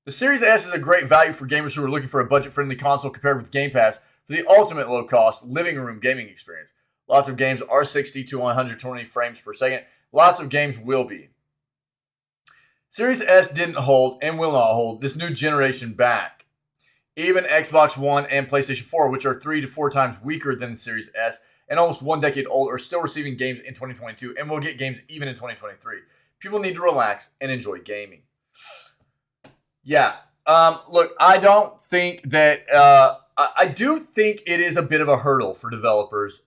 The Series S is a great value for gamers who are looking for a budget-friendly console compared with Game Pass for the ultimate low-cost living room gaming experience. Lots of games are 60 to 120 frames per second. Lots of games will be. Series S didn't hold and will not hold this new generation back. Even Xbox One and PlayStation 4, which are 3 to 4 times weaker than the Series S and almost 1 decade old, are still receiving games in 2022 and will get games even in 2023. People need to relax and enjoy gaming. Yeah. Look, I don't think that... I do think it is a bit of a hurdle for developers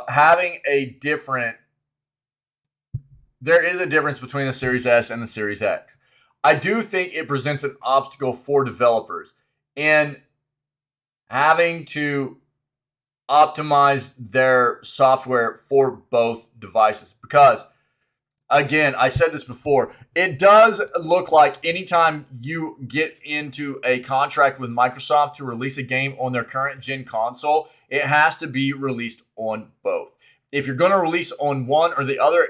having a different... There is a difference between the Series S and the Series X. I do think it presents an obstacle for developers in having to optimize their software for both devices. Because, again, I said this before, it does look like anytime you get into a contract with Microsoft to release a game on their current gen console, it has to be released on both. If you're going to release on one or the other,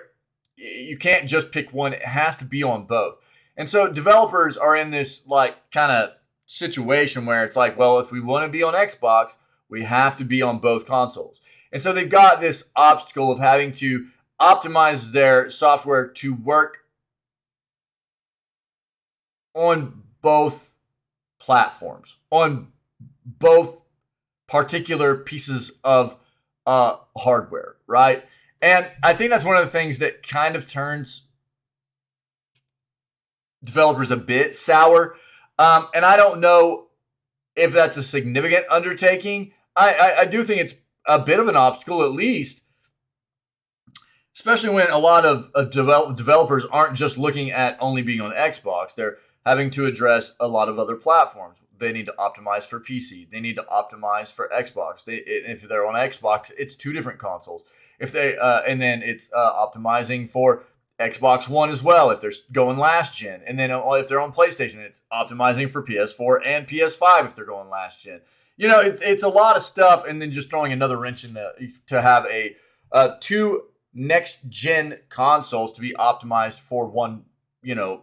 you can't just pick one. It has to be on both. And so developers are in this like kind of situation where it's like, well, if we want to be on Xbox, we have to be on both consoles. And so they've got this obstacle of having to optimize their software to work on both platforms, on both particular pieces of hardware, right? And I think that's one of the things that kind of turns developers a bit sour. And I don't know if that's a significant undertaking. I do think it's a bit of an obstacle, at least, especially when a lot of developers aren't just looking at only being on Xbox. They're having to address a lot of other platforms. They need to optimize for PC. They need to optimize for Xbox. If they're on Xbox, it's two different consoles. If they and then it's optimizing for Xbox One as well if they're going last gen. And then if they're on PlayStation, it's optimizing for PS4 and PS5 if they're going last gen. You know, it's a lot of stuff, and then just throwing another wrench in to have a two next gen consoles to be optimized for one, you know,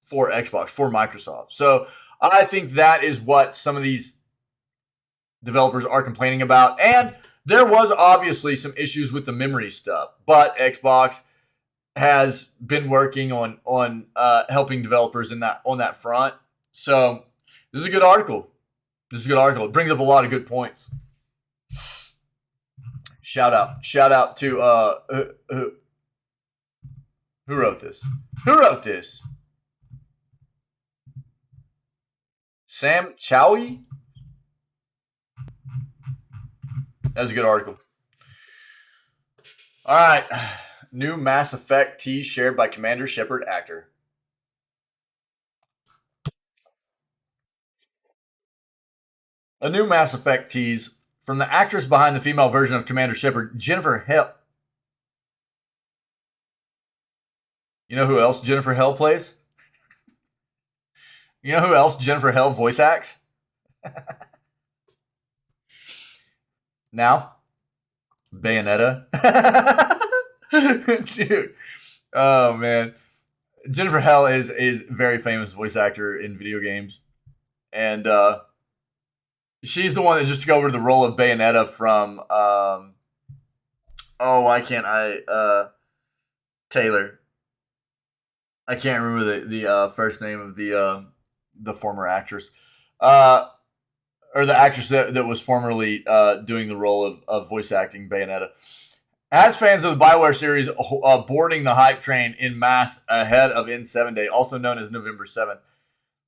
for Xbox, for Microsoft. So I think that is what some of these developers are complaining about. And there was obviously some issues with the memory stuff, but Xbox has been working on helping developers on that front. So this is a good article. It brings up a lot of good points. Shout out to who wrote this? Sam Chowie? That was a good article. All right. New Mass Effect tease shared by Commander Shepard actor. A new Mass Effect tease from the actress behind the female version of Commander Shepard, Jennifer Hale. You know who else Jennifer Hale plays? You know who else Jennifer Hale voice acts? Now? Bayonetta. Dude. Oh, man. Jennifer Hale is a very famous voice actor in video games. And she's the one that just took over the role of Bayonetta from... why can't I... Taylor. I can't remember the first name of the former actress. Or the actress that was formerly doing the role of voice acting Bayonetta. As fans of the BioWare series boarding the hype train in mass ahead of N7 Day, also known as November 7th.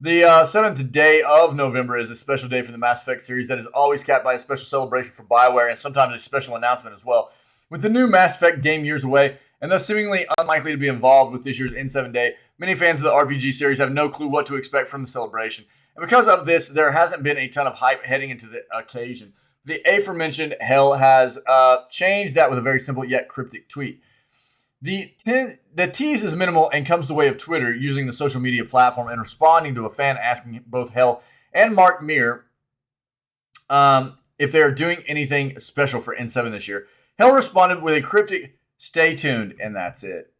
The 7th day of November is a special day for the Mass Effect series that is always capped by a special celebration for BioWare and sometimes a special announcement as well. With the new Mass Effect game years away, and thus seemingly unlikely to be involved with this year's N7 Day, many fans of the RPG series have no clue what to expect from the celebration. And because of this, there hasn't been a ton of hype heading into the occasion. The aforementioned Hell has changed that with a very simple yet cryptic tweet. The tease is minimal and comes the way of Twitter using the social media platform and responding to a fan asking both Hell and Mark Meer if they are doing anything special for N7 this year. Hell responded with a cryptic, "Stay tuned," and that's it.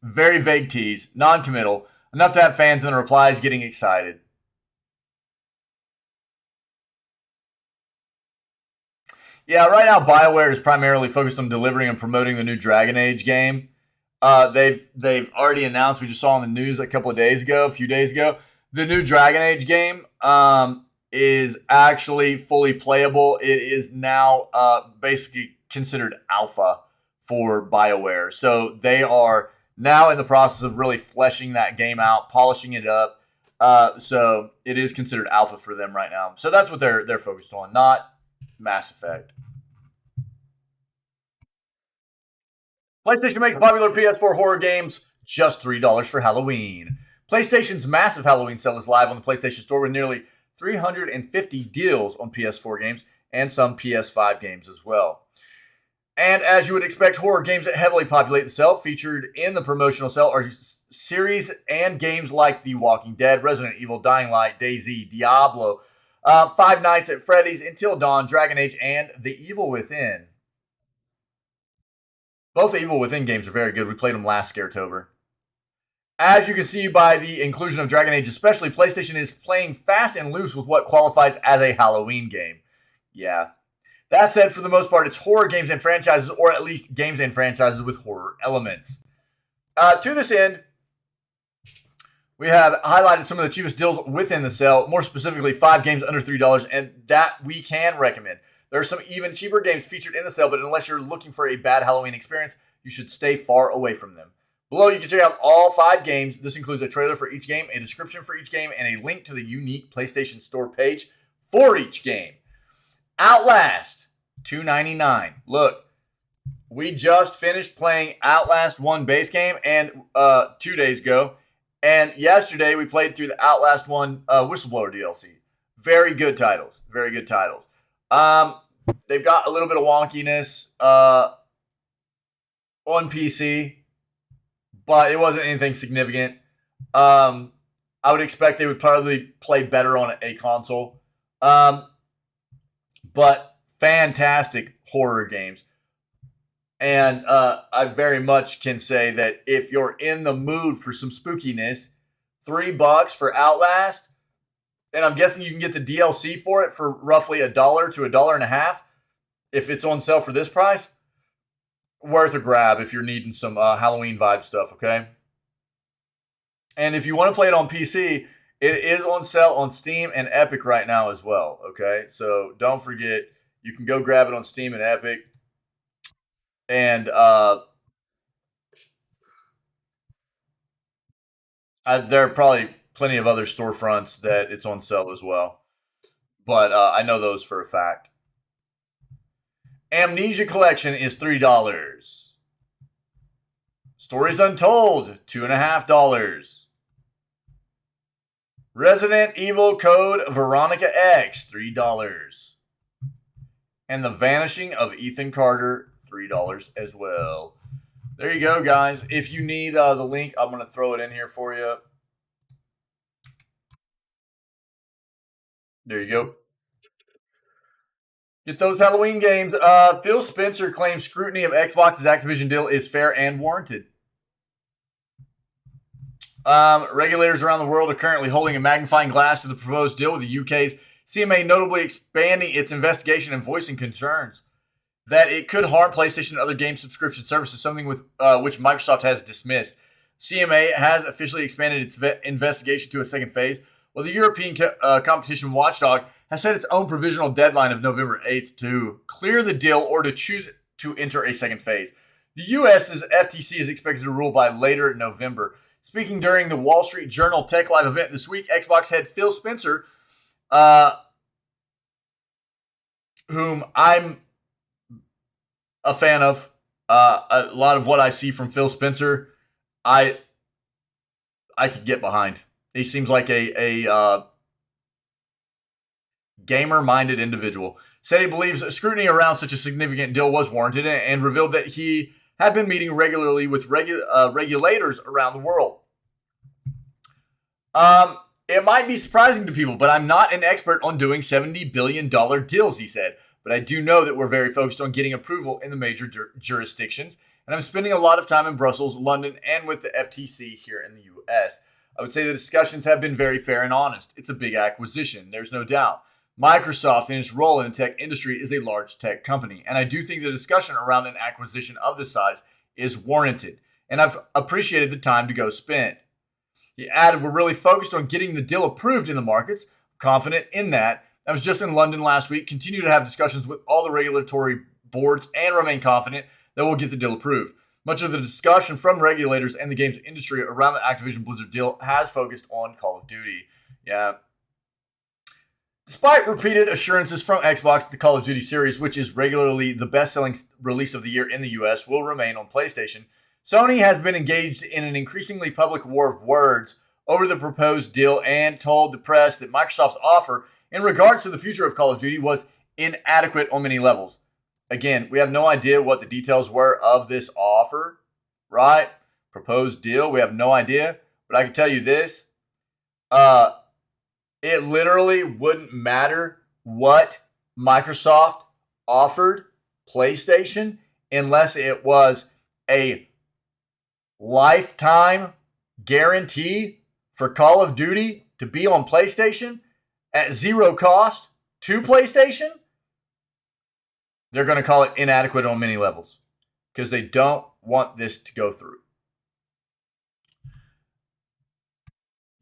Very vague tease, non-committal, enough to have fans in the replies getting excited. Yeah, right now BioWare is primarily focused on delivering and promoting the new Dragon Age game. They've already announced, we just saw on the news a few days ago, the new Dragon Age game is actually fully playable. It is now basically considered alpha for BioWare. So they are now in the process of really fleshing that game out, polishing it up. So it is considered alpha for them right now. So that's what they're focused on, not Mass Effect. PlayStation makes popular PS4 horror games just $3 for Halloween. PlayStation's massive Halloween sale is live on the PlayStation Store with nearly 350 deals on PS4 games and some PS5 games as well. And as you would expect, horror games that heavily populate the sale featured in the promotional sale are series and games like The Walking Dead, Resident Evil, Dying Light, DayZ, Diablo, Five Nights at Freddy's, Until Dawn, Dragon Age, and The Evil Within. Both the Evil Within games are very good. We played them last Scaretober. As you can see by the inclusion of Dragon Age especially, PlayStation is playing fast and loose with what qualifies as a Halloween game. Yeah. That said, for the most part, it's horror games and franchises, or at least games and franchises with horror elements. To this end, we have highlighted some of the cheapest deals within the sale, more specifically 5 games under $3, and that we can recommend. There are some even cheaper games featured in the sale, but unless you're looking for a bad Halloween experience, you should stay far away from them. Below, you can check out all 5 games. This includes a trailer for each game, a description for each game, and a link to the unique PlayStation Store page for each game. Outlast, $2.99. Look, we just finished playing Outlast 1 base game and 2 days ago, and yesterday we played through the Outlast 1 Whistleblower DLC. Very good titles. Very good titles. They've got a little bit of wonkiness on PC, but it wasn't anything significant. I would expect they would probably play better on a console. But fantastic horror games. And I very much can say that if you're in the mood for some spookiness, $3 for Outlast, and I'm guessing you can get the DLC for it for roughly $1 to $1.50 if it's on sale for this price. Worth a grab if you're needing some Halloween vibe stuff, okay? And if you want to play it on PC, it is on sale on Steam and Epic right now as well, okay? So don't forget, you can go grab it on Steam and Epic. And there are probably plenty of other storefronts that it's on sale as well. But I know those for a fact. Amnesia Collection is $3. Stories Untold, $2.50. Resident Evil Code Veronica X, $3. And The Vanishing of Ethan Carter, $3 as well. There you go, guys. If you need the link, I'm going to throw it in here for you. There you go. Get those Halloween games. Phil Spencer claims scrutiny of Xbox's Activision deal is fair and warranted. Regulators around the world are currently holding a magnifying glass to the proposed deal, with the UK's CMA notably expanding its investigation and voicing concerns that it could harm PlayStation and other game subscription services, something with which Microsoft has dismissed. CMA has officially expanded its investigation to a second phase, while the European competition watchdog has set its own provisional deadline of November 8th to clear the deal or to choose to enter a second phase. The U.S.'s FTC is expected to rule by later November. Speaking during the Wall Street Journal Tech Live event this week, Xbox head Phil Spencer, whom I'm a fan of, a lot of what I see from Phil Spencer, I could get behind. He seems like a gamer-minded individual. Said he believes scrutiny around such a significant deal was warranted, and revealed that he had been meeting regularly with regulators around the world. It might be surprising to people, but I'm not an expert on doing $70 billion deals, he said. But I do know that we're very focused on getting approval in the major jurisdictions, and I'm spending a lot of time in Brussels, London, and with the FTC here in the U.S. I would say the discussions have been very fair and honest. It's a big acquisition, there's no doubt. Microsoft, in its role in the tech industry, is a large tech company, and I do think the discussion around an acquisition of this size is warranted, and I've appreciated the time to go spend. He added, we're really focused on getting the deal approved in the markets, confident in that. I was just in London last week, continue to have discussions with all the regulatory boards, and remain confident that we'll get the deal approved. Much of the discussion from regulators and the games industry around the Activision Blizzard deal has focused on Call of Duty. Yeah. Despite repeated assurances from Xbox, the Call of Duty series, which is regularly the best-selling release of the year in the US, will remain on PlayStation, Sony has been engaged in an increasingly public war of words over the proposed deal and told the press that Microsoft's offer in regards to the future of Call of Duty was inadequate on many levels. again, we have no idea what the details were of this offer, right? Proposed deal. We have no idea. But I can tell you this. It literally wouldn't matter what Microsoft offered PlayStation unless it was a lifetime guarantee for Call of Duty to be on PlayStation at zero cost to PlayStation. They're going to call it inadequate on many levels because they don't want this to go through.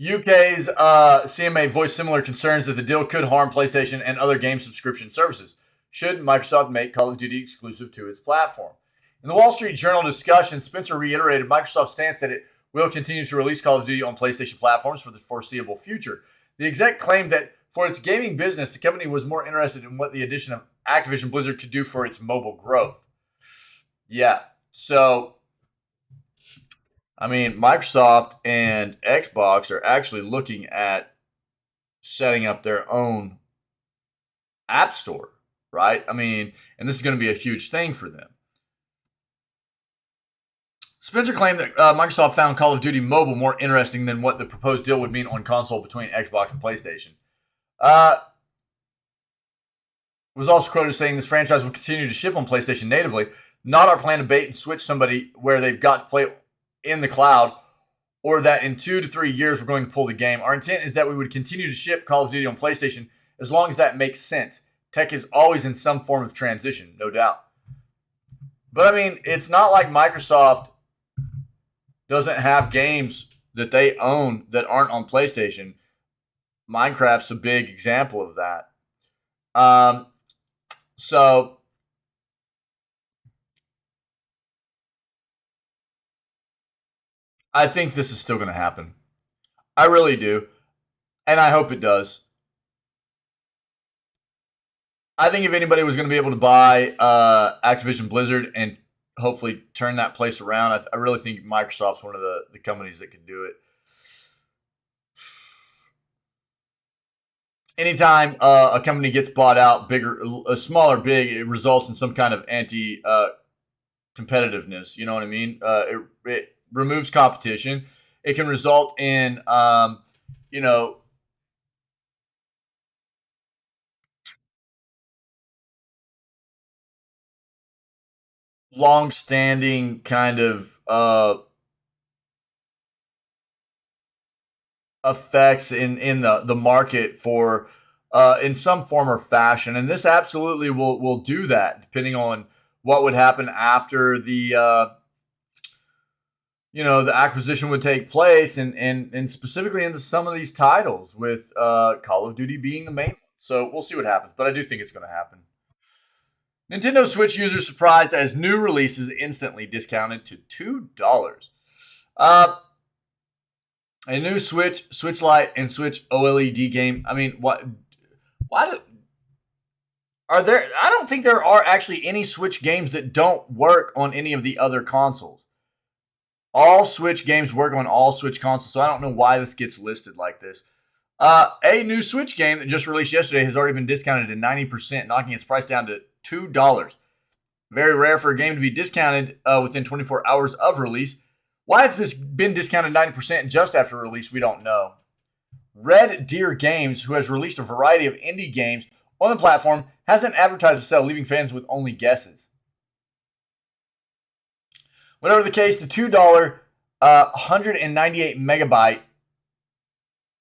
UK's CMA voiced similar concerns that the deal could harm PlayStation and other game subscription services should Microsoft make Call of Duty exclusive to its platform. In the Wall Street Journal discussion, Spencer reiterated Microsoft's stance that it will continue to release Call of Duty on PlayStation platforms for the foreseeable future. The exec claimed that for its gaming business, the company was more interested in what the addition of Activision Blizzard could do for its mobile growth. Yeah, so I mean, Microsoft and Xbox are actually looking at setting up their own app store, right? I mean, and this is going to be a huge thing for them. Spencer claimed that Microsoft found Call of Duty Mobile more interesting than what the proposed deal would mean on console between Xbox and PlayStation. Was also quoted saying this franchise will continue to ship on PlayStation natively, not our plan to bait and switch somebody where they've got to play in the cloud, or that in 2 to 3 years we're going to pull the game. Our intent is that we would continue to ship Call of Duty on PlayStation as long as that makes sense. Tech is always in some form of transition, no doubt. But I mean, it's not like Microsoft doesn't have games that they own that aren't on PlayStation. Minecraft's a big example of that. So I think this is still going to happen. I really do. And I hope it does. I think if anybody was going to be able to buy Activision Blizzard and hopefully turn that place around, I really think Microsoft's one of the companies that could do it. Anytime a company gets bought out, smaller, big, it results in some kind of anti-competitiveness. You know what I mean? It removes competition. It can result in, long-standing kind of effects in the market for in some form or fashion, and this absolutely will do that, depending on what would happen after the the acquisition would take place, and specifically into some of these titles, with Call of Duty being the main one. So we'll see what happens, but I do think it's going to happen. Nintendo Switch users surprised as new releases instantly discounted to $2. A new Switch Lite, and Switch OLED game. I mean, what? Why are there? I don't think there are actually any Switch games that don't work on any of the other consoles. All Switch games work on all Switch consoles, so I don't know why this gets listed like this. A new Switch game that just released yesterday has already been discounted to 90%, knocking its price down to $2. Very rare for a game to be discounted within 24 hours of release. Why has this been discounted 90% just after release, we don't know. Red Deer Games, who has released a variety of indie games on the platform, hasn't advertised a sale, leaving fans with only guesses. Whatever the case, the $2 198 megabyte,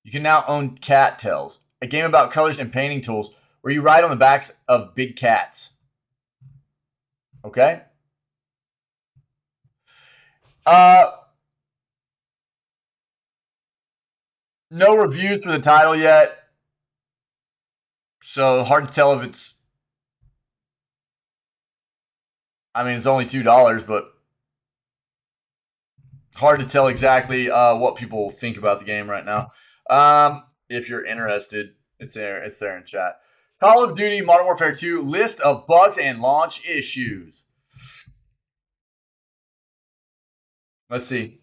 you can now own Cattails, a game about colors and painting tools where you ride on the backs of big cats. Okay? No reviews for the title yet, so hard to tell if it's. I mean, it's only $2, but hard to tell exactly what people think about the game right now. If you're interested, it's there. It's there in chat. Call of Duty Modern Warfare 2 list of bugs and launch issues. Let's see.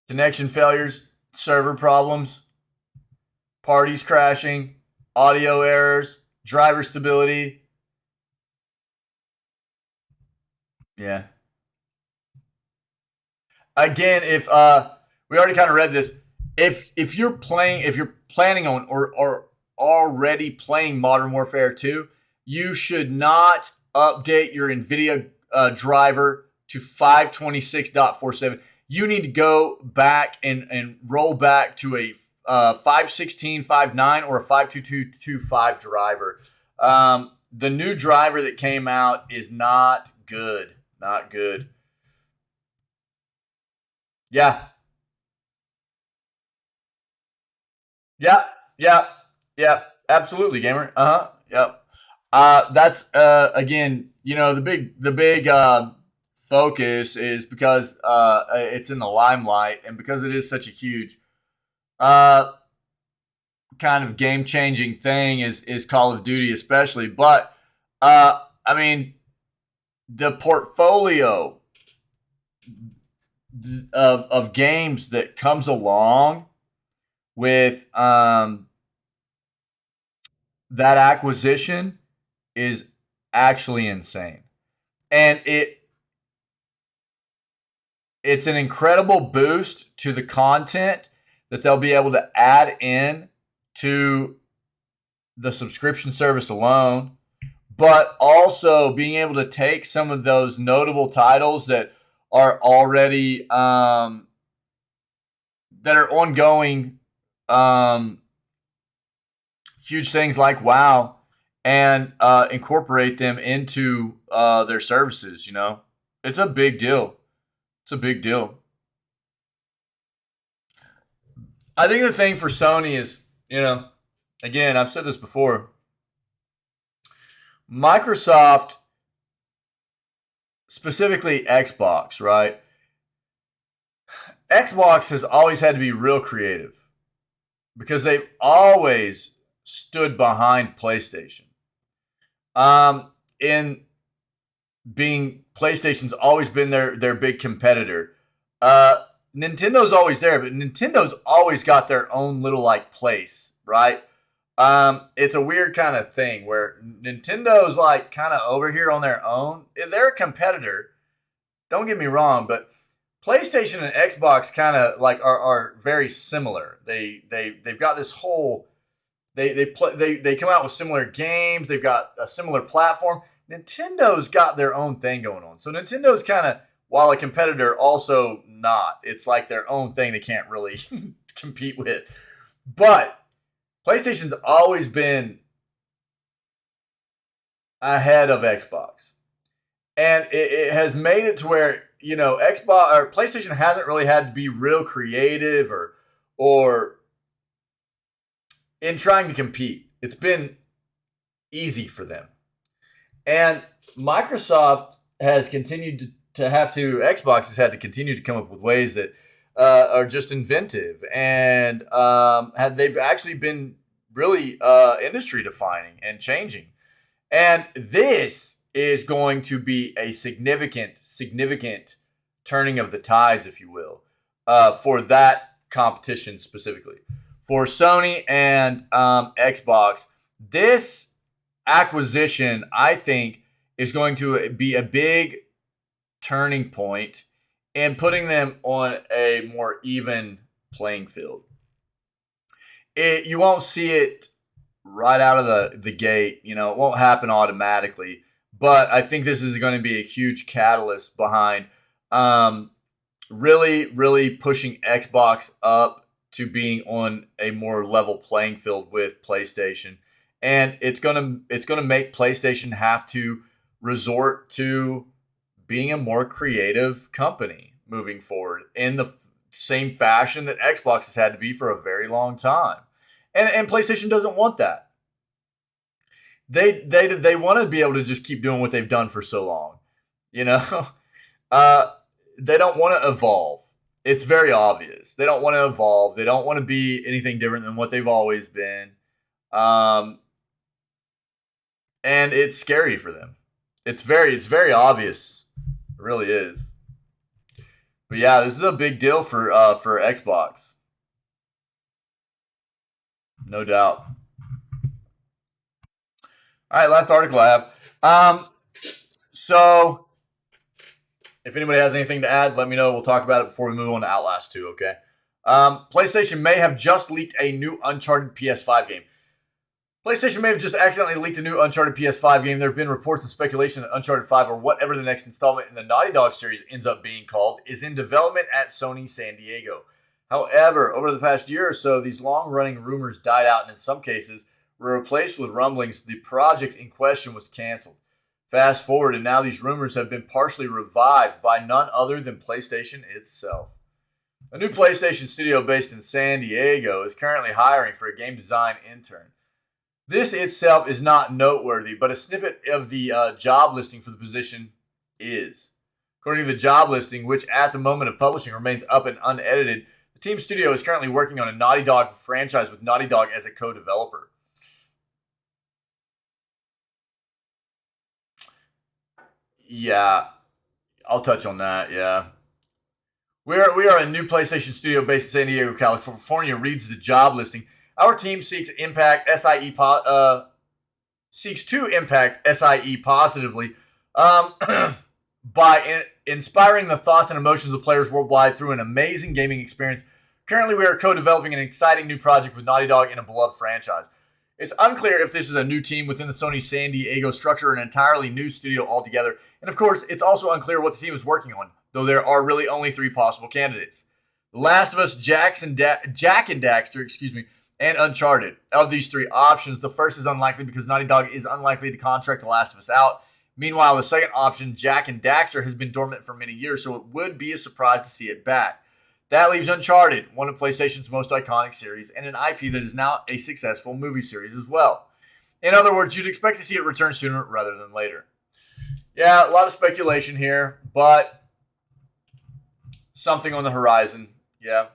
connection failures, server problems, parties crashing, audio errors, driver stability. Yeah. Again, if we already kind of read this, if you're planning on or already playing Modern Warfare 2, you should not update your NVIDIA driver to 526.47. You need to go back and roll back to a 516.59 or a 522.25 driver. The new driver that came out is not good. Not good. Yeah. Yeah. Yeah. Yeah. Absolutely, gamer. Uh-huh. Yep. That's again, the big focus is because it's in the limelight and because it is such a huge uh kind of game changing thing is Call of Duty especially. But I mean, the portfolio of games that comes along with that acquisition is actually insane. And it's an incredible boost to the content that they'll be able to add in to the subscription service alone, but also being able to take some of those notable titles that are already that are ongoing, huge things like WoW, and incorporate them into their services. It's a big deal. It's a big deal. I think the thing for Sony is, again, I've said this before. Microsoft, specifically Xbox, right? Xbox has always had to be real creative because they've always stood behind PlayStation. In being PlayStation's always been their big competitor. Nintendo's always there, but Nintendo's always got their own little like place, right? It's a weird kind of thing where Nintendo's like kind of over here on their own. They're a competitor. Don't get me wrong, but PlayStation and Xbox kind of like are very similar. They've got this whole they come out with similar games. They've got a similar platform. Nintendo's got their own thing going on. So Nintendo's kind of, while a competitor, also not. It's like their own thing they can't really compete with. But PlayStation's always been ahead of Xbox. And it has made it to where, Xbox or PlayStation hasn't really had to be real creative or in trying to compete. It's been easy for them. And Microsoft has continued Xbox has had to continue to come up with ways that are just inventive. And they've actually been really industry defining and changing. And this is going to be a significant turning of the tides, if you will, for that competition specifically. For Sony and Xbox, this acquisition, I think, is going to be a big turning point and putting them on a more even playing field. You won't see it right out of the gate. It won't happen automatically. But I think this is going to be a huge catalyst behind really, really pushing Xbox up to being on a more level playing field with PlayStation. And it's gonna make PlayStation have to resort to being a more creative company moving forward in the same fashion that Xbox has had to be for a very long time. And PlayStation doesn't want that. They want to be able to just keep doing what they've done for so long. They don't want to evolve. It's very obvious. They don't want to evolve. They don't want to be anything different than what they've always been. And it's scary for them. It's very obvious. It really is. But yeah, this is a big deal for Xbox, no doubt. All right, last article I have. So if anybody has anything to add, let me know. We'll talk about it before we move on to Outlast 2, okay? PlayStation may have just leaked a new Uncharted PS5 game. PlayStation may have just accidentally leaked a new Uncharted PS5 game. There have been reports and speculation that Uncharted 5, or whatever the next installment in the Naughty Dog series ends up being called, is in development at Sony San Diego. However, over the past year or so, these long-running rumors died out and in some cases were replaced with rumblings the project in question was canceled. Fast forward, and now these rumors have been partially revived by none other than PlayStation itself. A new PlayStation studio based in San Diego is currently hiring for a game design intern. This itself is not noteworthy, but a snippet of the job listing for the position is. According to the job listing, which at the moment of publishing remains up and unedited, the team studio is currently working on a Naughty Dog franchise with Naughty Dog as a co-developer. Yeah, I'll touch on that, yeah. We are a new PlayStation studio based in San Diego, California, reads the job listing. Our team seeks to impact SIE positively by inspiring the thoughts and emotions of players worldwide through an amazing gaming experience. Currently, we are co-developing an exciting new project with Naughty Dog in a beloved franchise. It's unclear if this is a new team within the Sony San Diego structure or an entirely new studio altogether. And of course, it's also unclear what the team is working on, though there are really only 3 possible candidates. The Last of Us, Jak and Daxter, and Uncharted. Of these 3 options, the first is unlikely because Naughty Dog is unlikely to contract The Last of Us out. Meanwhile, the second option, Jak and Daxter, has been dormant for many years, so it would be a surprise to see it back. That leaves Uncharted, one of PlayStation's most iconic series, and an IP that is now a successful movie series as well. In other words, you'd expect to see it return sooner rather than later. Yeah, a lot of speculation here, but something on the horizon. Yeah.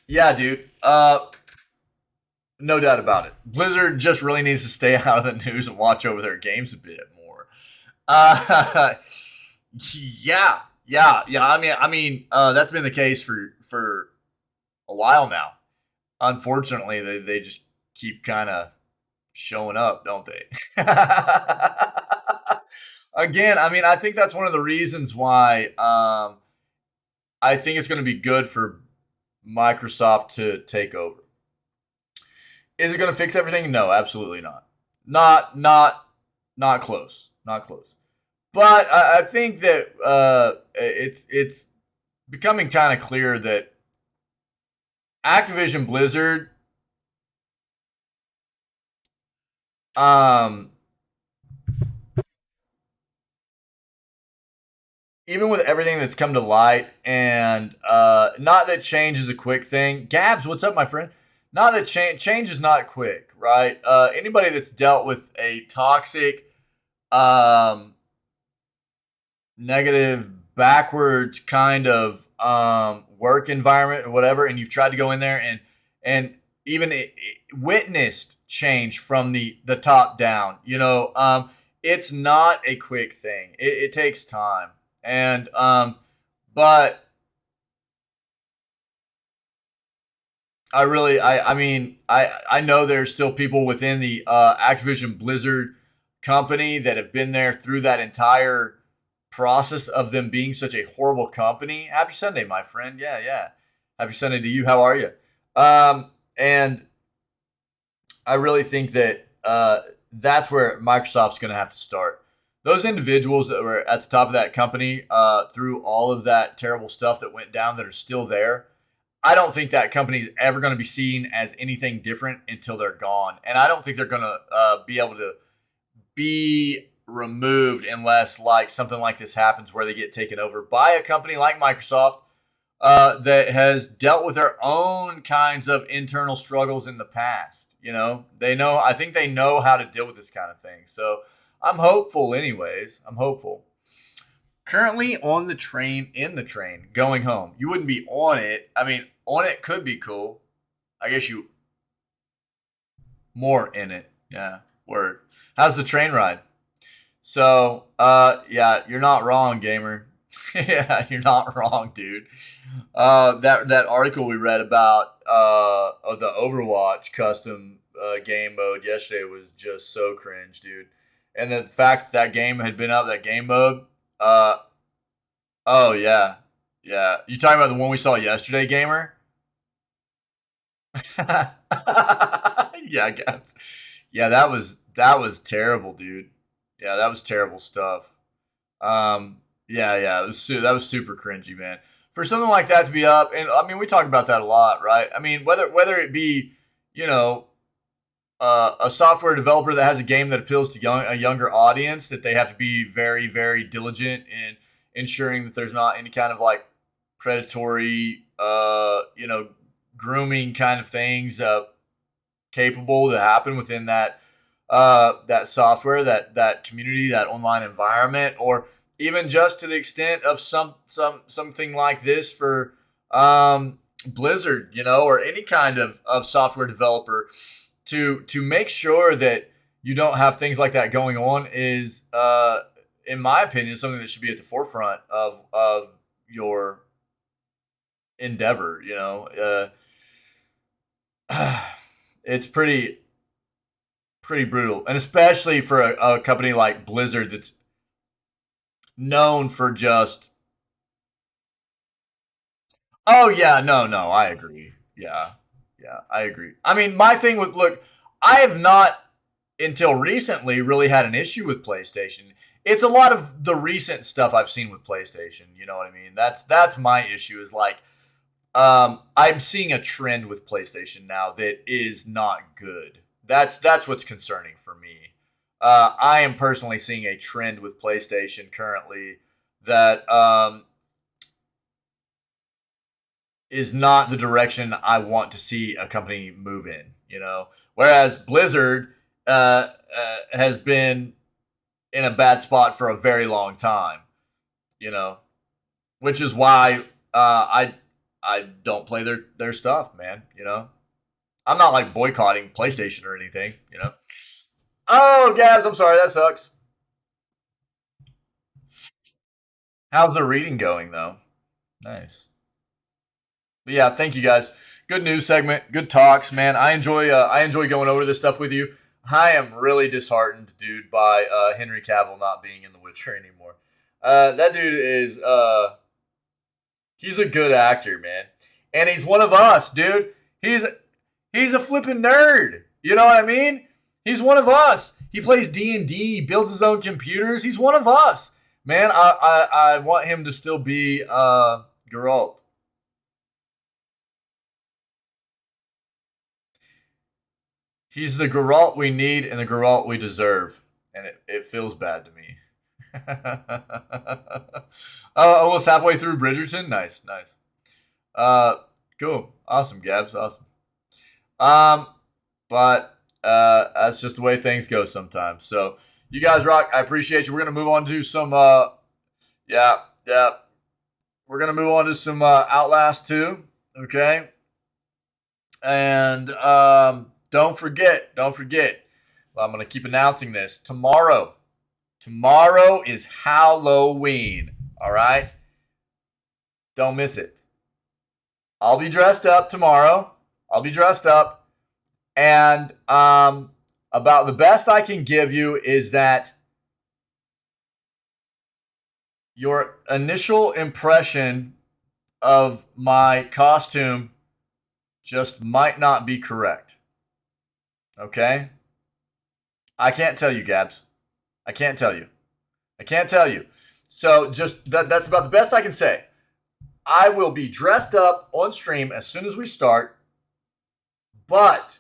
Yeah, dude. No doubt about it. Blizzard just really needs to stay out of the news and watch over their games a bit more. Yeah. I mean, that's been the case for a while now. Unfortunately, they just keep kind of showing up, don't they? Again, I mean, I think that's one of the reasons why I think it's going to be good for Microsoft to take over. Is it going to fix everything? No, absolutely not. Not close. Not close. But I think that it's becoming kind of clear that Activision Blizzard even with everything that's come to light, and not that change is a quick thing. Gabs, what's up, my friend? Not that change is not quick, right? Anybody that's dealt with a toxic, negative, backwards kind of work environment or whatever, and you've tried to go in there and even witnessed change from the top down, it's not a quick thing. It takes time. And but I know there's still people within the Activision Blizzard company that have been there through that entire process of them being such a horrible company. Happy Sunday, my friend. Yeah. Happy Sunday to you. How are you? And I really think that that's where Microsoft's going to have to start. Those individuals that were at the top of that company through all of that terrible stuff that went down that are still there, I don't think that company is ever going to be seen as anything different until they're gone. And I don't think they're going to be able to be removed unless like something like this happens where they get taken over by a company like Microsoft that has dealt with their own kinds of internal struggles in the past. I think they know how to deal with this kind of thing. So I'm hopeful anyways. I'm hopeful. Currently on the train, going home. You wouldn't be on it. I mean, on it could be cool. I guess you more in it. Yeah, word. How's the train ride? So, yeah, you're not wrong, gamer. Yeah, you're not wrong, dude. That article we read about of the Overwatch custom game mode yesterday was just so cringe, dude. And the fact that game had been up, that game mode. Uh, oh yeah, yeah. You talking about the one we saw yesterday, gamer? Yeah, I guess. Yeah, that was terrible, dude. Yeah, that was terrible stuff. Yeah, yeah, that was super cringy, man. For something like that to be up, and I mean, we talk about that a lot, right? I mean, whether it be, you know, a software developer that has a game that appeals to a younger audience, that they have to be very, very diligent in ensuring that there's not any kind of like predatory, grooming kind of things capable to happen within that software, that community, that online environment, or even just to the extent of something like this for Blizzard, or any kind of software developer to make sure that you don't have things like that going on is, in my opinion, something that should be at the forefront of your endeavor. It's pretty brutal, and especially for a company like Blizzard that's known for just. Oh yeah, no, I agree. Yeah, yeah, I agree. I mean, my thing with look, I have not until recently really had an issue with PlayStation. It's a lot of the recent stuff I've seen with PlayStation. You know what I mean? That's my issue. Is like, I'm seeing a trend with PlayStation now that is not good. That's what's concerning for me. I am personally seeing a trend with PlayStation currently that is not the direction I want to see a company move in. Whereas Blizzard has been in a bad spot for a very long time. You know, which is why I don't play their stuff, man. I'm not like boycotting PlayStation or anything. Oh, Gabs, I'm sorry, that sucks. How's the reading going though? Nice. But yeah, thank you guys. Good news segment, good talks, man. I enjoy going over this stuff with you. I am really disheartened, dude, by Henry Cavill not being in The Witcher anymore. That dude is he's a good actor, man, and he's one of us, dude. He's a flipping nerd. You know what I mean? He's one of us. He plays D&D, builds his own computers. He's one of us, man. I want him to still be Geralt. He's the Geralt we need and the Geralt we deserve. And it feels bad to me. Almost halfway through Bridgerton. Nice, nice. Uh, cool. Awesome, Gabs. Awesome. Um, but that's just the way things go sometimes. So you guys rock. I appreciate you. We're gonna move on to some. Yeah, yeah. We're gonna move on to some Outlast 2. Okay. And don't forget. Well, I'm gonna keep announcing this tomorrow. Tomorrow is Halloween. All right. Don't miss it. I'll be dressed up tomorrow. I'll be dressed up, and about the best I can give you is that your initial impression of my costume just might not be correct. Okay? I can't tell you, Gabs. I can't tell you. I can't tell you. So just that's about the best I can say. I will be dressed up on stream as soon as we start, but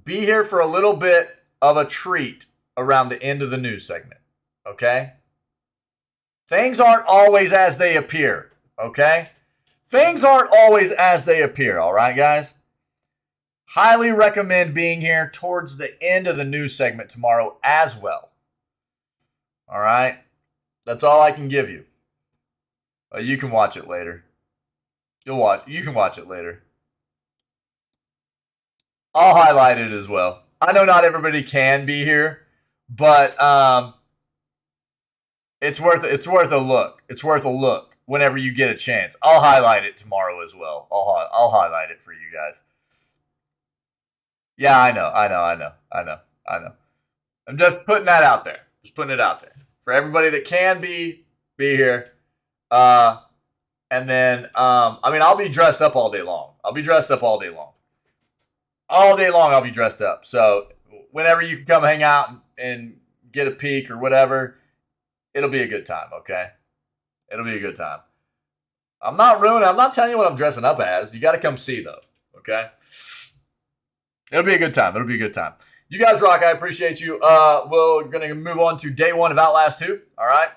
be here for a little bit of a treat around the end of the news segment. Okay? Things aren't always as they appear. Okay? Things aren't always as they appear. All right, guys? Highly recommend being here towards the end of the news segment tomorrow as well. All right? That's all I can give you. You can watch it later. You can watch it later. I'll highlight it as well. I know not everybody can be here, but It's worth a look. It's worth a look whenever you get a chance. I'll highlight it tomorrow as well. I'll highlight it for you guys. Yeah, I know. I'm just putting that out there. Just putting it out there for everybody that can be here. And then I mean, I'll be dressed up all day long. I'll be dressed up all day long. All day long, I'll be dressed up. So whenever you can come hang out and get a peek or whatever, it'll be a good time. Okay, it'll be a good time. I'm not telling you what I'm dressing up as. You got to come see though. Okay, it'll be a good time. It'll be a good time. You guys rock. I appreciate you. We're gonna move on to day 1 of Outlast 2. All right.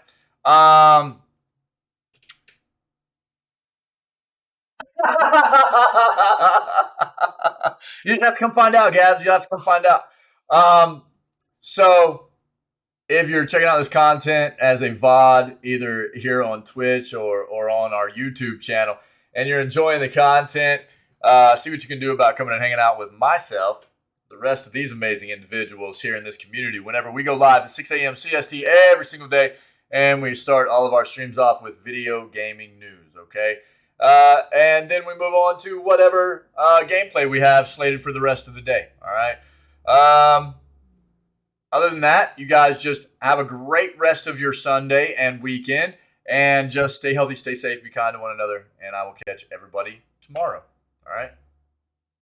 You just have to come find out, Gabs. You have to come find out. So if you're checking out this content as a VOD, either here on Twitch or on our YouTube channel, and you're enjoying the content, see what you can do about coming and hanging out with myself, the rest of these amazing individuals here in this community, whenever we go live at 6 a.m. CST every single day, and we start all of our streams off with video gaming news, okay? And then we move on to whatever gameplay we have slated for the rest of the day, all right? Other than that, you guys just have a great rest of your Sunday and weekend, and just stay healthy, stay safe, be kind to one another, and I will catch everybody tomorrow, all right?